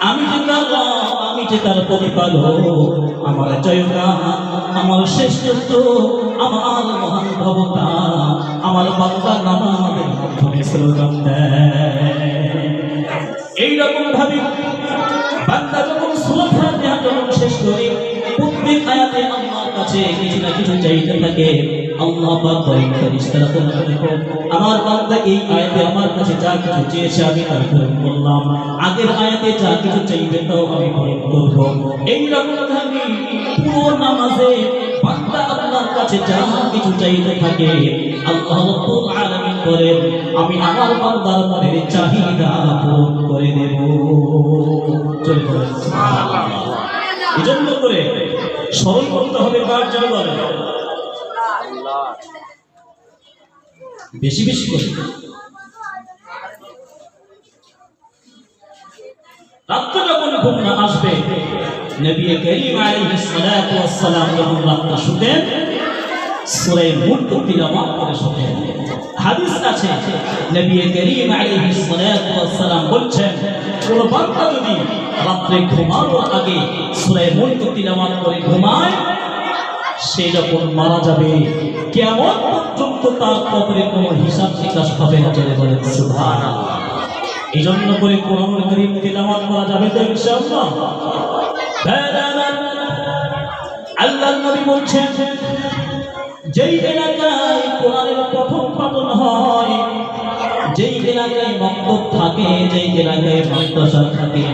আমি যে আল্লাহ, আমি যে তার প্রতিপালক, আমার জয়গান, আমার শ্রেষ্ঠত্ব, আমার মহান ভবতা, আমার বান্দা নামাজের মাধ্যমে স্লোগান দেয়। এইরকম ভাবে বান্দা যখন সূরা ফাতিহা যখন শেষ করে, প্রত্যেক আয়াতে আল্লাহর কাছে কিছু না কিছু চাইতে থাকে। আল্লাহ পাক বলেন, ফেরেশতারা তোমরা দেখো, আমার বান্দা এই আয়াতে আমার কাছে যা কিছু চেয়েছে আমি তার পূরণ করলাম, আগের আয়াতে যা কিছু চাইবে তাও আমি পূরণ করব। এইরকম ভাবে পুরো নামাজে বান্দা আল্লাহর কাছে যা কিছু চাইতে থাকে, আল্লাহ রাব্বুল আলামিন বলেন, আমি আমার বান্দার মনের চাহিদা পূরণ করে দেব। চলে বলেন সুবহানাল্লাহ। এজন্য করে স্মরণ করতে হবে কার জন্য বলেন, বেশি বেশি করে। রাত্রে যখন ঘুম না আসবে, নবী করিম আলাইহিস সালাতু ওয়াস সালাম যখন রাত্রে শুতেন, সূরা মুলক তিলাওয়াত করে শুতেন। হাদিস আছে, নবী করিম আলাইহিস সালাতু ওয়াস সালাম বলছেন, কোন বান্দা যদি রাত্রে ঘুমানোর আগে সূরা মুলক তিলাওয়াত করে ঘুমায়, সে যখন মারা যাবে কিয়ামত পর্যন্ত তার কবরে কোনো হিসাব নিকাশ হবে না। চলে বলেন সুবহানাল্লাহ। এই জন্য করে কোরআনুল কারীম তিলাওয়াত করা যাবে তো ইনশাআল্লাহ। আল্লাহর নবী বলছেন, যেই এলাকায় কোরআনের পঠন পাঠন হয়, যেই এলাকায় মক্তব থাকে, যেই এলাকায় মাদ্রাসা থাকে,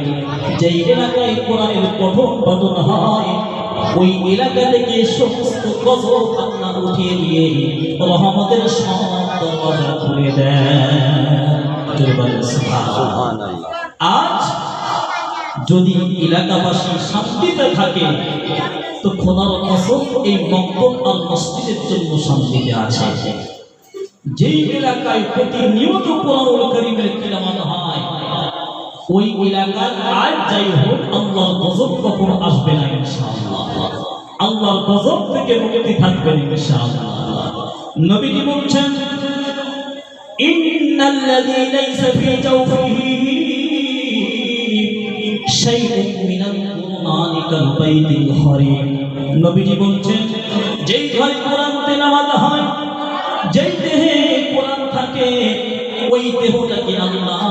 যেই এলাকায় কোরআনের পঠন পাঠন হয়, ওই এলাকা থেকে সমস্ত গজব আল্লাহ উঠিয়ে দিয়ে রহমতের সব দরজা খুলে দেন। সুবহানাল্লাহ। আজ যদি এলাকাবাসী শান্তিতে থাকে তো খোদার কসম এই মক্তব আর মসজিদের জন্য শান্তিতে আছে। যেই এলাকায় প্রতিনিয়ত কোরআনুল কারীমের তিলাওয়াত হয়, ওই এলাকার আজ যাই হোক আল্লাহর গজব কখনো আসবে না ইনশাআল্লাহ। আল্লাহর গজব থেকে মুক্তি থাকবে ইনশাআল্লাহ। নবীজি বলছেন, ইন্নাল্লাযী লাইসা ফী জাওফিহি শাইউন মিনাল কুরআনি কাল বাইতিল হারিম। নবীজি বলছেন, যেই ঘরে কোরআন তেলাওয়াত হয়, যেই দেহে কোরআন থাকে, ওই দেহটাকে আল্লাহ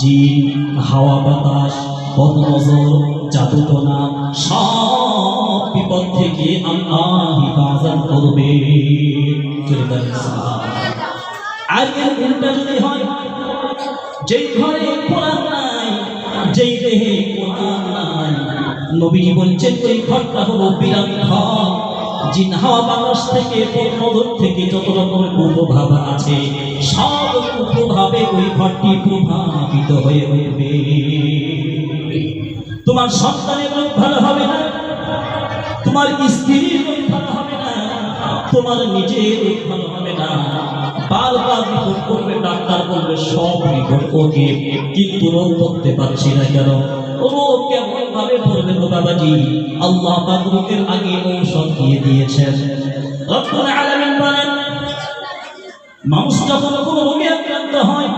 জিন, হাওয়া বাতাস, বদনজর, জাদুটোনা সব বিপদ থেকে আল্লাহ হেফাজত করবে। আর এর উল্টা যদি হয়, যেই ঘরে কোরআন নাই, যেই দেহে কোরআন নাই, নবীজি বলছেন ওই ঘরটা হলো বিরাট ঘর। জিন, হাওয়া বাতাস থেকে, বদনজর থেকে যত রকমের কুপ্রভাব আছে, সব কুপ্রভাবে ওই ঘরটি প্রভাবিত হয়ে উঠবে। তোমার সন্তানের রোগ ভালো হবে না, তোমার স্ত্রীর রোগ ভালো হবে না, তোমার নিজের রোগ ভালো হবে না। বারবার রিপোর্ট করবে, ডাক্তার বলবে সব রিপোর্ট ওকে, কিন্তু রোগ ধরতে পারছি না কেন? রোগ কেমন ভাবে পড়বে গো বাবাজি? আল্লাহ পাক রোগের আগে ঔষধ দিয়ে দিয়েছেন। রব্বুল আলামিন বলেন, মানুষ যখন কোনো রোগে আক্রান্ত হয়,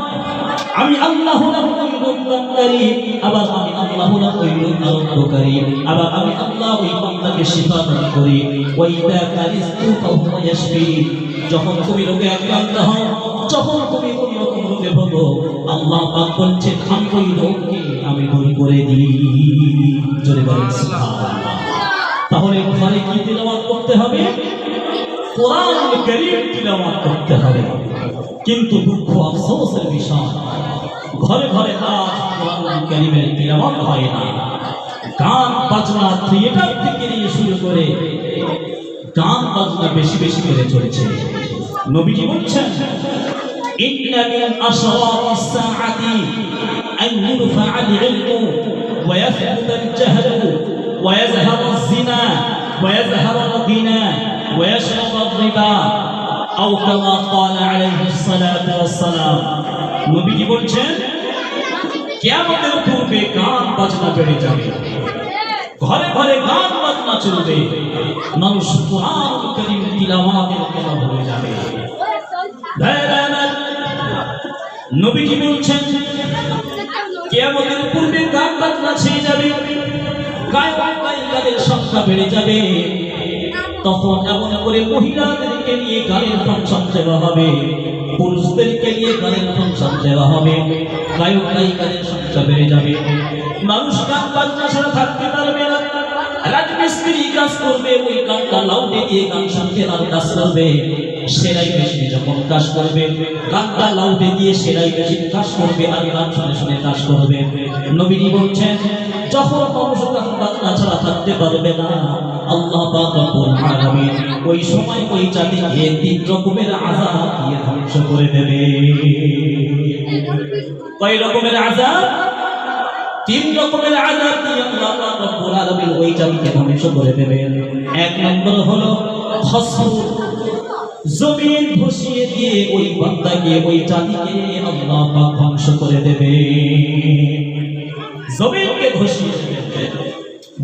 আমি আল্লাহ হলাম ওই রোগ দানকারী, আবার আমি আল্লাহ হলাম ওই রোগ আরোগ্যকারী, আবার আমি আল্লাহ ওই বান্দাকে শিফা দান করি। ওয়াইদা কারিস্তু ফাহুয়া ইয়াশফি। যখন তুমি রোগে আক্রান্ত হও, যখন তুমি কোন রকম রোগে ভোগো, আল্লাহ পাক বলছেন আমি ওই রোগকে আমি দূর করে দিই। জোরে বলেন সুবহানাল্লাহ। তাহলে ঘরে কি তিলাওয়াত করতে হবে? কোরআনুল কারীম তিলাওয়াত করতে হবে। কিন্তু দুঃখ আফসোসের বিষয়, ঘরে ঘরে আজ কোরআনুল কারীমের তিলাওয়াত হয় না। গান বাজনা, থিয়েটার থেকে নিয়ে শুরু করে গান বাজনা বেশি বেশি করে চলছে। নবীজি বলছেন, ইন্না মিন আশরাতিস সাআতি আন ইরফা'আল ইলমু ওয়া ইয়াসবুতাল জাহলু ওয়া ইয়াযহারুজ জিনা ওয়া ইয়াযহারুল গিনা ওয়া ইয়াশরাবুর রিবা আও কামা ক্বালা আলাইহিস সালাতু ওয়াস সালাম। নবীজি বলছেন, কিয়ামতের পূর্বে গান বাজনা বেড়ে যাবে, ঘরে ঘরে গান বাজনা চলবে, মানুষ কোরআনুল কারীম তিলাওয়াতের কথা ভুলে যাবে। নবীজি বলছেন, কিয়ামতের পূর্বে গান বাজনা ছেড়ে যাবে, গায়ক-গায়িকাদের সংখ্যা বেড়ে যাবে। তখন এমন করে মহিলাদেরকে নিয়ে গানের ফাংশন দেওয়া হবে, পুরুষদেরকে নিয়ে গানের ফাংশন দেওয়া হবে, গায়ক-গায়িকাদের সংখ্যা বেড়ে যাবে। মানুষ গান বাজনা ছাড়া থাকতে পারবে না। রাজমিস্ত্রি কাজ করবে, ওই গানটা লাউডে দিয়ে গান শুনতে তার কাজ করবে। সেলাই মেশিনে যখন কাজ করবে, গানটা লাউডে দিয়ে সেলাই মেশিন কাজ করবে, আর গান শুনে শুনে কাজ করবে। নবীজি বলছেন, যখন মানুষ গান বাজনা ছাড়া থাকতে পারবে না, আল্লাহ পাক রব্বুল আলামিন ওই সময় ওই জাতিকে 3 রকমের আযাব দিয়ে ধ্বংস করে দেবে। কয় রকমের আযাব? 3 রকমের আযাব দিয়ে আল্লাহ পাক রব্বুল আলামিন ওই জাতিকে ধ্বংস করে দেবে। 1 নম্বর হলো খসফ, জমিন ধসিয়ে দিয়ে ওই বান্দাকে, ওই জাতিকে আল্লাহ পাক ধ্বংস করে দেবে। জমিনকে ধসিয়ে দেবে।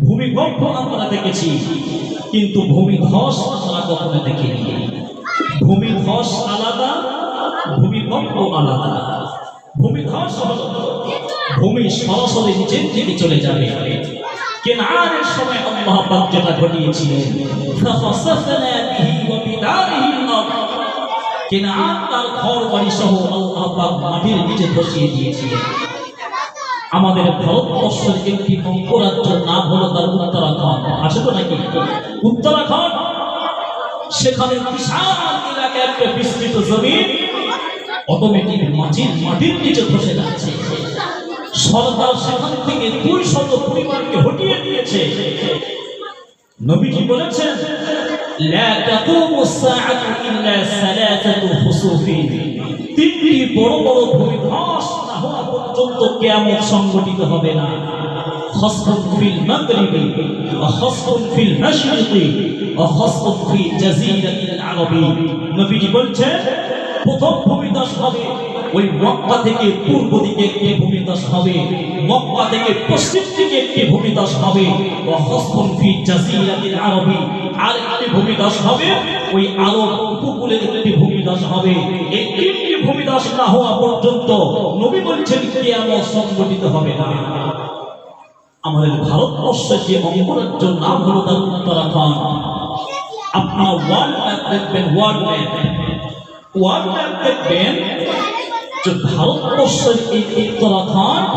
ভূমিকম্প আমরা দেখেছি, কিন্তু ভূমিধস আমরা কখনো দেখিনি। ভূমিধস আলাদা, ভূমিকম্প আলাদা। ভূমিধস হলো ভূমি সরাসরি নিচের দিকে চলে যাবে, কেনানের সময় আল্লাহ পাক যেটা ঘটিয়েছিলেন, ফাখাসাফনা বিহি ওয়া বিদারিহি আল-আরদ, কেনান তার ঘর বাড়ি সহ আল্লাহ পাক মাটির নিচে বসিয়ে দিয়েছিলেন। আমাদের ভারতবর্ষের একটি অঙ্গরাজ্যের নাম হলো তার উত্তরাখণ্ড, আছে তো নাকি? উত্তরাখণ্ড, সেখানে বিশাল এলাকা, একটা বিস্তৃত জমিন অটোমেটিক মাটির নিচে ধসে যাচ্ছে। সরকার সেখান থেকে 200 পরিবারকে হটিয়ে দিয়েছে। নবীজি বলেছেন, লা তাকুমু সাআতু ইল্লা সালাসাতু খুসুফিন, তিনটি বড় বড় ভূমিধস না হওয়া পর্যন্ত কিয়ামত সংঘটিত হবে না। খাসফুন ফিল মাগরিবি ওয়া খাসফুন ফিল মাশরিকি ওয়া খাসফুন ফি জাজিরাতিল আরবি। নবীজি বলছেন, প্রথম ভূমিধস হবে ওই মক্কা থেকে পূর্ব দিকে একটি ভূমিধস হবে, মক্কা থেকে পশ্চিম দিকে একটি ভূমিধস হবে, ওয়া খাসফুন ফি জাজিরাতিল আরবি, আর একটি ভূমিধস হবে ওই আরব উপকূলের একটি ভূমিধস হবে। এই তিনটি ভূমিধস না হওয়া পর্যন্ত নবী বলছেন কিয়ামত সংঘটিত হবে না। আমাদের ভারতবর্ষের যে অঙ্গরাজ্যের নাম হলো তার উত্তরাখণ্ড। আপনার ওয়ার্ল্ড ম্যাপ দেখবেন, ওয়ার্ল্ড ম্যাপ দেখবেন যে ভারতবর্ষের এই উত্তরাখণ্ড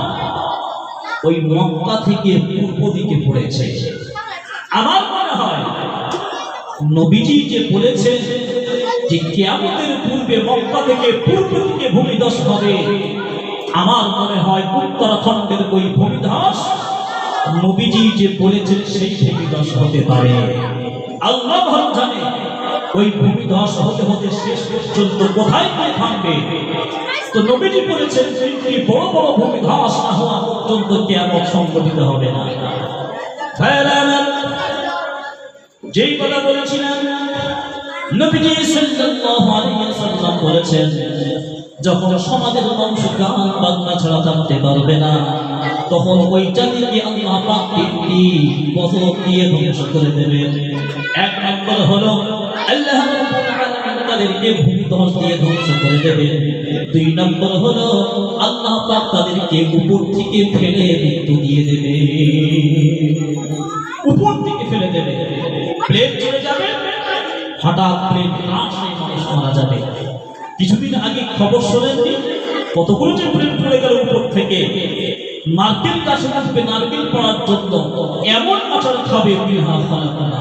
ওই মক্কা থেকে পূর্ব দিকে পড়েছে। আমার মনে হয় নবীজি যে বলেছেন যে কিয়ামতের পূর্বে মক্কা থেকে পূর্ব দিকে ভূমিধস হবে, আমার মনে হয় উত্তরাখণ্ডের ওই ভূমিধস নবীজি যে বলেছেন সেই ভূমিধস হতে পারে। আল্লাহ ভালো জানে ওই ভূমিধস হতে হতে শেষ পর্যন্ত কোথায় গিয়ে থামবে। তো নবীজি বলেছেন তিনটি বড় বড় ভূমিধস না হওয়া পর্যন্ত কিয়ামত সংঘটিত হবে না। যেই কথা বলেছিলেন, নবীজি সাল্লাল্লাহু আলাইহি ওয়াসাল্লাম বলেছেন, যখন সমাজের মানুষ গান বাজনা ছাড়া থাকতে পারবে না, তখন ওই জাতিকে আল্লাহ পাক তিনটি গজব দিয়ে ধ্বংস করে দেবেন। এক নম্বর হলো আল্লাহ রাব্বুল আলামিন তাদেরকে ভূমিধস দিয়ে ধ্বংস করে দেবেন। দুই নম্বর হলো আল্লাহ পাক তাদেরকে উপর থেকে ফেলে মৃত্যু দিয়ে দেবে, উপর থেকে ফেলে দেবে, প্লেন চলে যাবে, হঠাৎ প্লেন ক্রাশ হয়ে মানুষ মারা যাবে। কিছুদিন আগে খবর শোনেননি, কতগুলো যে প্লেন পড়ে গেল উপর থেকে। নারকেল গাছে উঠবে নারকেল পড়ার জন্য, এমন আচার খাবে বিহা খালাকানা।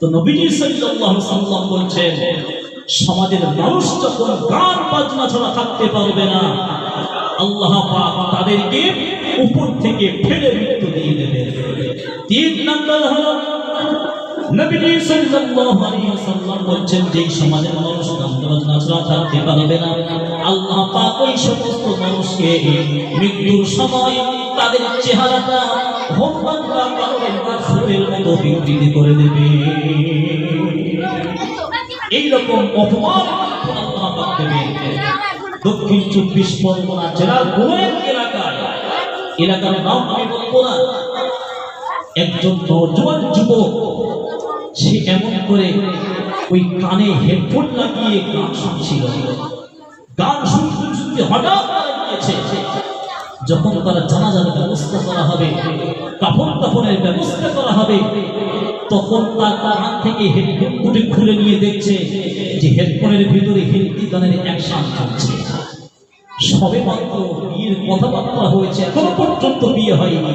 তো নবীজি সাল্লাল্লাহু আলাইহি ওয়াসাল্লাম বলছেন, সমাজের মানুষ যখন গান বাজনা ছাড়া থাকতে পারবে না, আল্লাহ পাক তাদেরকে উপর থেকে ফেলে মৃত্যু দিয়ে দেবে। তিন নম্বর হলো নবীজি সাল্লাল্লাহু আলাইহি ওয়াসাল্লাম বলছেন, যে সমাজের মানুষ গান বাজনা ছাড়া থাকতে পারবে না, আল্লাহ পাক ওই সমস্ত মানুষকে মৃত্যুর সময় তাদের চেহারাটা ভগবানরা পাগলের কাফের মতো বিকৃতি করে দেবে। এইরকম অপমান আল্লাহ পাক দেবে। দক্ষিণ 24 পরগনা জেলার কোন এক এলাকার নাম আমি বলবো না, একজন নওজোয়ান যুবক, সে এমন করে ওই কানে হেডফোন লাগিয়ে গান শুনছিল। গান শুনতে শুনতে হঠাৎ গিয়েছে। যখন তারা জানাজার ব্যবস্থা করা হবে, কাফনের ব্যবস্থা করা হবে, তখন তার কান থেকে হেডফোনটি খুলে নিয়ে দেখছে যে হেডফোনের ভিতরে হিন্দি গানের অ্যাকশন চলছে। সবে মাত্র বিয়ের কথাবার্তা হয়েছে, এখনো পর্যন্ত বিয়ে হয়নি,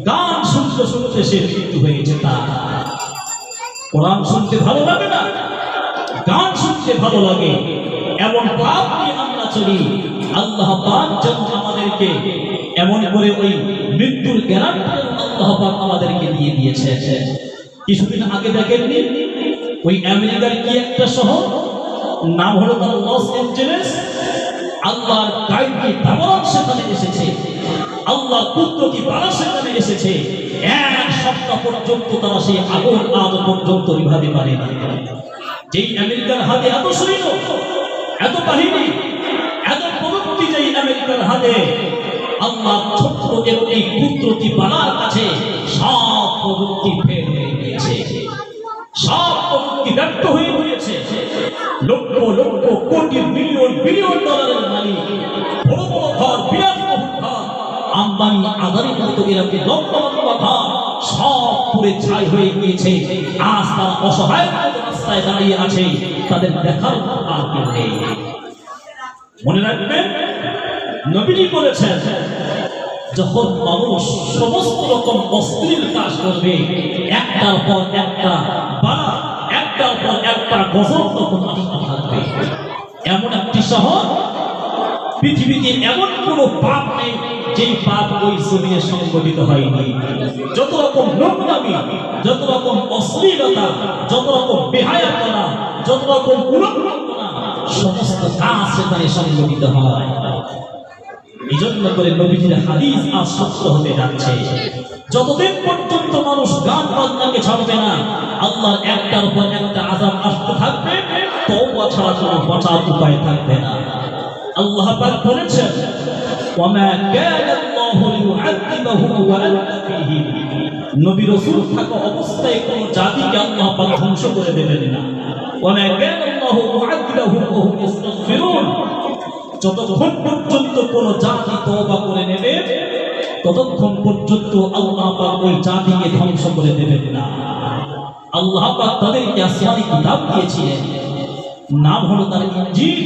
গান শুনতে শুনতে সে মৃত্যু হয়েছে। তার কোরআন শুনতে ভালো লাগে না, গান শুনতে ভালো লাগে, এমন ভাব নিয়ে আমরা চলি। আল্লাহ পাক যেন আমাদেরকে এমন করে ওই মৃত্যুর গ্যারান্টি আল্লাহ পাক আমাদেরকে দিয়ে দিয়েছে। কিছুদিন আগে দেখেননি, ওই আমেরিকার কি একটা শহর, নাম হলো তার লস অ্যাঞ্জেলেস। আল্লাহর গায়বী দাওয়াত সেখানে এসেছে, আল্লাহর কুদরতি বালা সেখানে এসেছে। এক সপ্তাহ পর্যন্ত তারা সেই আগুন আজ পর্যন্ত নিভাতে পারেনি। যেই আমেরিকার হাতে এত সৈন্য, এত বাহিনী, এত প্রযুক্তি, যেই আমেরিকার হাতে, আল্লাহ ছোট্ট একটি কুদরতি বালার কাছে সব প্রযুক্তি ফেল হয়ে গিয়েছে, সব প্রযুক্তি ব্যর্থ হয়ে গিয়েছে। লক্ষ লক্ষ কোটি বিলিয়ন বিলিয়ন ডলারের মালিক, বড় বড় ঘর, বিলাসবহুল ঘর, আম্বানি আদানির মতো এরকম লক্ষ লক্ষ পুড়ে ছাই হয়ে গিয়েছে, আজ তারা অসহায় রাস্তায় দাঁড়িয়ে আছে, তাদের দেখার আর কেউ নেই। মনে রাখবেন, নবীজি বলেছেন, যখন মানুষ সমস্ত রকম অশ্লীল কাজ করবে, একটার পর একটা বাড়া, একটার পর একটা গজব তখন আসতে থাকবে। এমন একটি শহর, পৃথিবীতে এমন কোনো পাপ নেই যেই পাপ ওই জমিনে সংগঠিত হয়নি। যত রকম নোংরামি, যত রকম অশ্লীলতা, যত রকম বেহায়াপনা, যত রকম উলঙ্ঘনা, সমস্ত কাজ সেখানে সংগঠিত হয়। এই জন্য করে নবীজির হাদিস আজ সত্য হতে যাচ্ছে, যতদিন পর্যন্ত মানুষ গান বাজনাকে ছাড়বে না, আল্লাহর একটার পর একটা আযাব আসতে থাকবে, তওবা ছাড়া কোনো বাঁচার উপায় থাকবে না। আল্লাহ পাক বলেছেন, ওয়ামা কানা আল্লাহু লিউআযিবাহুম ওয়া আনতা ফীহিম। নবী রাসূল থাকা অবস্থায় কোন জাতিকে আল্লাহ পাক ধ্বংস করে দেবেন না। ওয়ামা কানা আল্লাহু মুআযিবাহুম ওয়া হুম ইস্তাগফিরুন। যতক্ষণ পর্যন্ত কোন জাতি তওবা করে নেবে, ততক্ষণ পর্যন্ত আল্লাহ পাক ওই জাতিকে ধ্বংস করে দেবেন না। আল্লাহ পাক তাদেরকে আসমানি কিতাব দিয়েছিলেন, নাম হলো তার ইনজিল।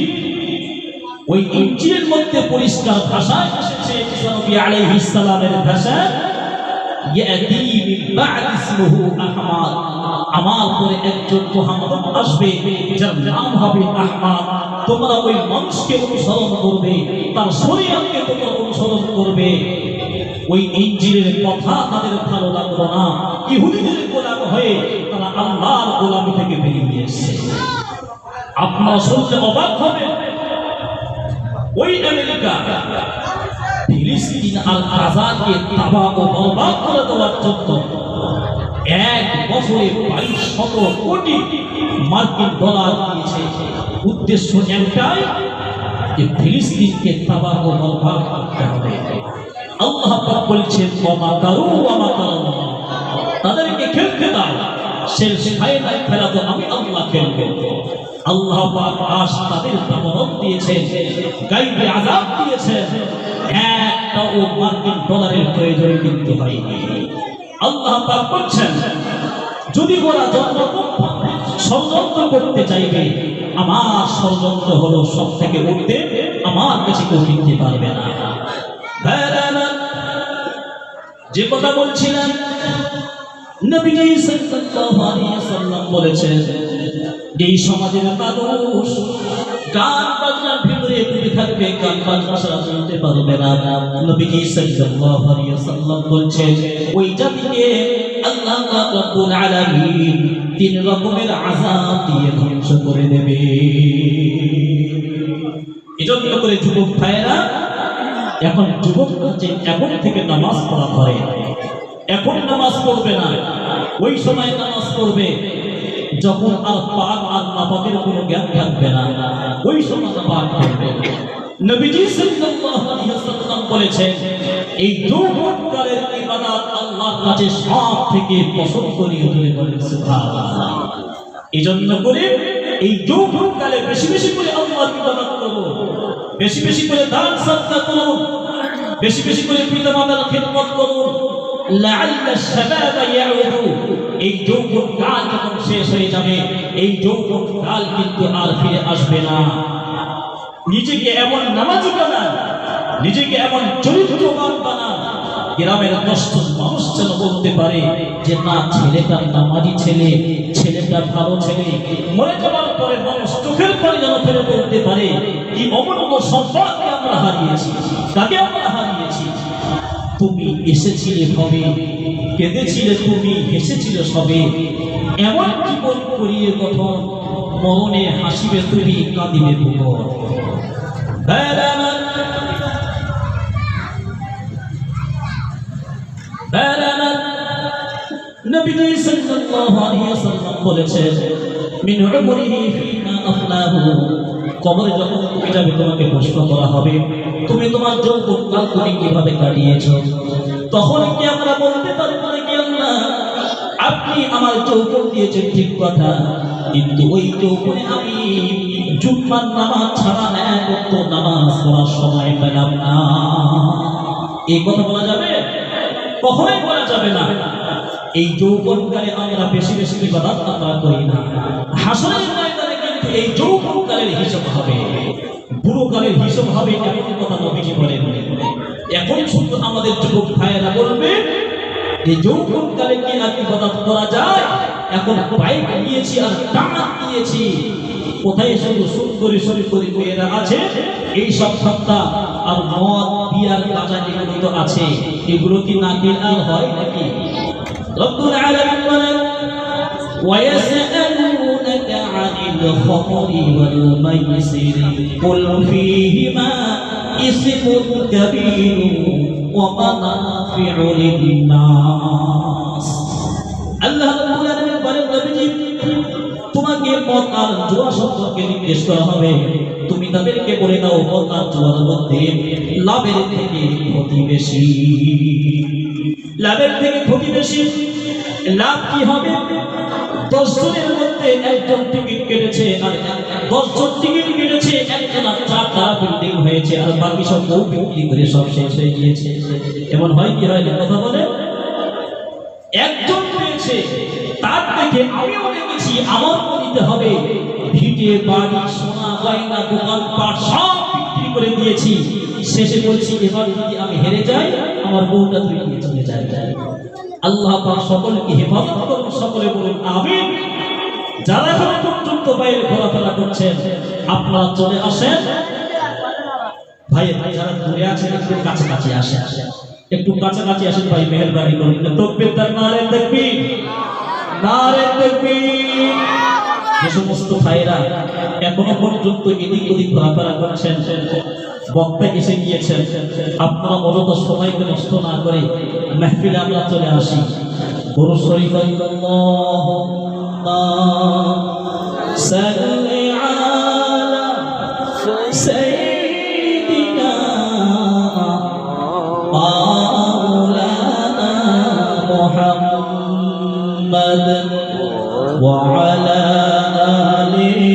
ওই ইনজিলের মধ্যে পরিষ্কার ভাষায় এসেছে ঈসা নবী আলাইহিস সালামের ভাষা, ইয়াতি মিন বা'দ ইসমুহু আহমদ। আমার পরে একজন মুহাম্মদ আসবে, যার নাম হবে আহমদ। তোমরা ওই মানুষকে অনুসরণ করবে, তার শরীয়তকে তোমরা অনুসরণ করবে। ওই ইনজিলের কথা তাদের ভালো লাগলো না, ইহুদিদের গোলাম হয়ে তারা আল্লাহর গোলামি থেকে বেরিয়ে এসেছে। আপনারা শুনতে অবাক হবেন, ওই আমেরিকা ফিলিস্তিন আর গাজাকে তাবাহ ও বরবাদ করে দেওয়ার জন্য এক বছরে 2200 কোটি মার্কিন ডলার দিয়েছে। উদ্দেশ্য একটাই, যে ফিলিস্তিনকে তাবাহ ও বরবাদ করতে হবে। আল্লাহ পাক বলছেন, ওমা কারু ওমা কারাল্লাহ, তাদেরকে খেলতে দাও, শেষ ফাইনাল খেলা তো আমি আল্লাহ খেলবো। আল্লাহ পাক আজ তাদের দামন দিয়েছেন, গায়বী আযাব দিয়েছেন, একটাও মার্কিন ডলারের প্রয়োজন কিন্তু হয়নি। আল্লাহ পাক বলছেন, যদি ওরা যতরকম ষড়যন্ত্র করতে চাইবে, আমার ষড়যন্ত্র হলো সব থেকে উঠতে, আমার কাছে কেউ টিকতে পারবে না। যে কথা বলছিলাম, নবীজি সাল্লাল্লাহু আলাইহি ওয়াসাল্লাম বলেছেন, এই সমাজের মানুষ গান বাজনার ভিতরে ডুবে থাকবে, গান বাজনা ছাড়া চলতে পারবে না। নবীজি সাল্লাল্লাহু আলাইহি ওয়াসাল্লাম বলছেন, ওই জাতিকে আল্লাহ রাব্বুল আলামিন 3 রকমের আযাব দিয়ে ধ্বংস করে দেবে। এজন্য করে যুবক ভাইরা, এখন যুবকরা যে এখন থেকে নামাজ পড়া করে, এখন নামাজ পড়বে না, ওই সময় নামাজ পড়বে যখন আর পাক আর নাপাকের কোনো জ্ঞান থাকবে না, ওই সময় নামাজ পড়বে। নবীজি সাল্লাল্লাহু আলাইহি ওয়াসাল্লাম বলেছেন, এই যৌবনকালের ইবাদত আল্লাহর কাছে সবথেকে পছন্দনীয় বলে সুবহানাল্লাহ। এজন্য করে এই যৌবনকালে বেশি বেশি করে আল্লাহর ইবাদত করো, বেশি বেশি করে দান সাদকা করো, বেশি বেশি করে পিতামাতার খিদমত করো, লাআল্লা শাবাব ইয়াউদু। এই যৌবনকাল যখন শেষ হয়ে যাবে, এই যৌবনকাল কিন্তু আর ফিরে আসবে না। নিজেকে এমন নামাজি বানান, নিজেকে এমন চরিত্রবান বানান, গ্রামের 10 জন মানুষ যেন বলতে পারে যে না, ছেলেটা নামাজি ছেলে, ছেলেটা ভালো ছেলে। মরে যাওয়ার পরে মানুষ চোখের পানি যেন ফেলে বলতে পারে, কি অমূল্য সম্পদকে আমরা হারিয়েছি, তাকে আমরা হারিয়েছি। তুমি এসেছিলে ভবে, কেঁদেছিলে তুমি, হেসেছিলে সবে, এমন জীবন করিয়ে গঠন, মরণে হাসিবে তুমি, কাঁদিবে ভুবন। নবীজি সাল্লাল্লাহু আলাইহি ওয়াসাল্লাম বলেছেন, মিন উমরিহি ফীমা আফলাহু। কবরে যখন তুমি যাবে, তোমাকে প্রশ্ন করা হবে, তুমি তোমার যৌবনকাল তুমি কিভাবে কাটিয়েছো। তখন কি আমরা বলতে পারবো নাকি, আল্লাহ আপনি আমার যৌবন দিয়েছেন ঠিক কথা, কিন্তু ওই যৌবনে আমি জুম্মার নামাজ ছাড়া এক ওয়াক্ত নামাজ পড়ার সময় পেলাম না। এই কথা বলা যাবে? কখনোই বলা যাবে না। এই যৌবনকালে আমরা বেশি বেশি ইবাদত আমরা করি না। হাসরের ময়দানে কিন্তু এই যৌবনকালের হিসাব হবে, বুড়োকালের হিসাব হবে, এমন কথা নবীজি বলেন। এখন শুধু আমাদের যুবক ভাইয়েরা বলবে এই যৌবনকালে কি আর ইবাদত করা যায়? এখন বাইক নিয়েছি আর টাকা নিয়েছি, কোথায় শুধু সুন্দরী সুন্দরী মেয়েরা আছে, এই সব সত্তা আর মদ বিয়ার গাঁজা যেগুলো তো আছে, এগুলো কি নাকিল আর হয় নাকি? রব্বুল আলামিন বলেন ويسألونك عن الخمر والميسر قل فيهما اسم كبير ومنافع للناس আল্লাহ রাব্বুল আলামিন বলেন নবীজি তোমাকে মদ আর জুয়া সম্পর্কে নির্দেশ করা হবে, তুমি তাদেরকে বলে দাও মদ আর জুয়ার মধ্যে লাভের থেকে ক্ষতি বেশি। লাভের থেকে ক্ষতি বেশি। লাভ কি হবে? 10 জনের মধ্যে একজন টিকিট কেটেছে আর 10 জন টিকিট কেটেছে, একজন আর 4টা বিল্ডিং হয়েছে আর বাকি সব বউ বিক্রি করে সব শেষ হয়ে গিয়েছে। এমন হয় কি হয় না কথা বলে? একজন পেয়েছে, তার থেকে আমিও দেখেছি আমারও নিতে হবে। ভিটে বাড়ি সোনা গয়না দোকান পাট সব বিক্রি করে দিয়েছি, শেষে বলছি এবার যদি আমি হেরে যাই আমার বউটা তুই নিয়ে চলে যায়। আল্লাহ পাক সকলকে হেফাজত করুন, সকলে বলুন আমিন। যারা এখন পর্যন্ত বাইরে ঘোরাফেরা করছেন আপনারা চলে আসেন। ভাই যারা দূরে আছেন একটু কাছাকাছি আসেন, একটু কাছাকাছি আসেন ভাই, মেহেরবানি করুন। তাকবীর, নারে তাকবীর, নারে তাকবীর। যে সমস্ত ভাইরা এখনো পর্যন্ত এদিক ওদিক ঘোরাফেরা করছেন, বক্তা এসে গিয়েছেন, আপনারা মূলত সময়কে নষ্ট না করে মাহফিলে আমরা চলে আসি। গুরু শরীফ আল্লাহুম্মা সাল্লি আলা সাইয়্যিদিনা মাওলানা মুহাম্মাদ ওয়া আলা আলিহি